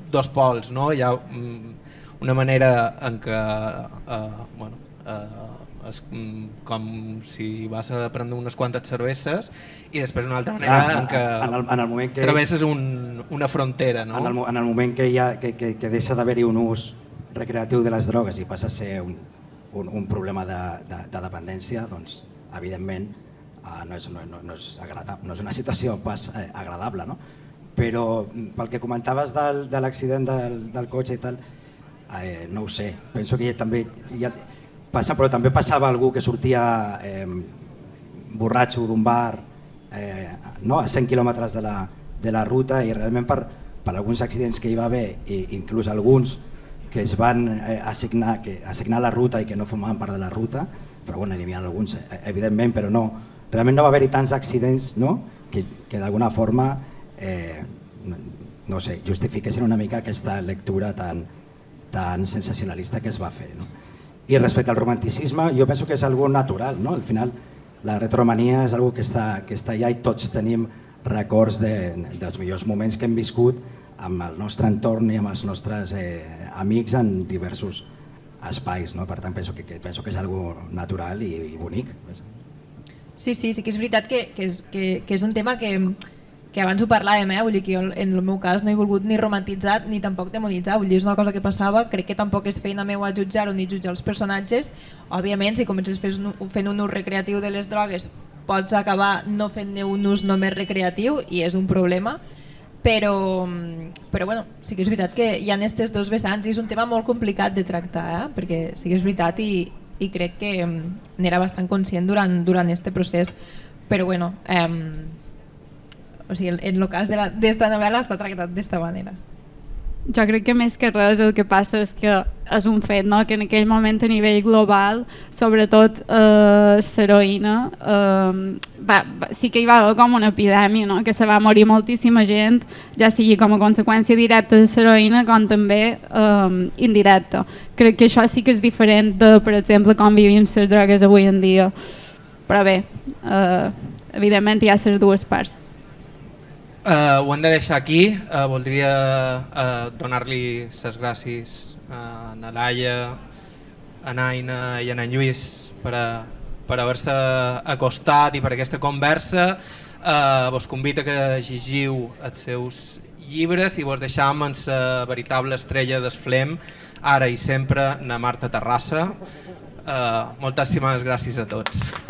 Speaker 5: dos pols, no? Hi ha una manera en què és com si vas a prendre unes quantes cerveses, i després una altra manera en què travesses una frontera, no?
Speaker 3: En el moment que deixa d'haver-hi un ús recreatiu de les drogues i passa a ser un problema de dependència, doncs evidentment no és una situació pas agradable, no? Però pel que comentaves de l'accident del cotxe i tal, no ho sé, penso que també passa, però també passava algú que sortia borratxo d'un bar a 100 quilòmetres de la ruta, i realment per alguns accidents que hi va haver, i inclús alguns que es van assignar la ruta i que no formaven part de la ruta, però bueno, n'hi havia alguns, evidentment, però no, realment no va haver-hi tants accidents, no? que d'alguna forma no sé, justifiquessin una mica aquesta lectura tan sensacionalista que es va fer, no? I respecte al romanticisme, jo penso que és algo natural, no? Al final la retromania és algo que està allà, i tots tenim records dels millors moments que hem viscut amb el nostre entorn i amb els nostres amics en diversos espais, no? Per tant penso que és algo natural i bonic.
Speaker 6: Sí que és veritat que és un tema que abans ho parlàvem, vull dir que jo en el meu cas no he volgut ni romantitzar ni tampoc demonitzar, vull dir, és una cosa que passava, crec que tampoc és feina meva jutjar-ho ni jutjar els personatges. Òbviament, si comences fent un ús recreatiu de les drogues, pots acabar no fent-ne un ús només recreatiu i és un problema, però bueno, sí que és veritat que hi ha aquests dos vessants i és un tema molt complicat de tractar, perquè sí que és veritat i crec que n'era bastant conscient durant este procés, però bueno, o sigui, en el cas d'esta novel·la està tractat d'esta manera.
Speaker 4: Jo crec que més que res el que passa és que és un fet, no? Que en aquell moment a nivell global, sobretot l'heroïna, sí que hi va haver com una epidèmia, no? Que se va morir moltíssima gent, ja sigui com a conseqüència directa de l'heroïna com també indirecta. Crec que això sí que és diferent de, per exemple, com vivim les drogues avui en dia. Però bé, evidentment hi ha les dues parts.
Speaker 5: Ho hem de deixar aquí. Voldria donar-li les gràcies a na Laia, a Naina i a en Lluís per haver-se acostat i per aquesta conversa. Vos convido que llegiu els seus llibres i vos deixam amb la veritable estrella del Flem, ara i sempre, na Marta Terrassa. Moltíssimes gràcies a tots.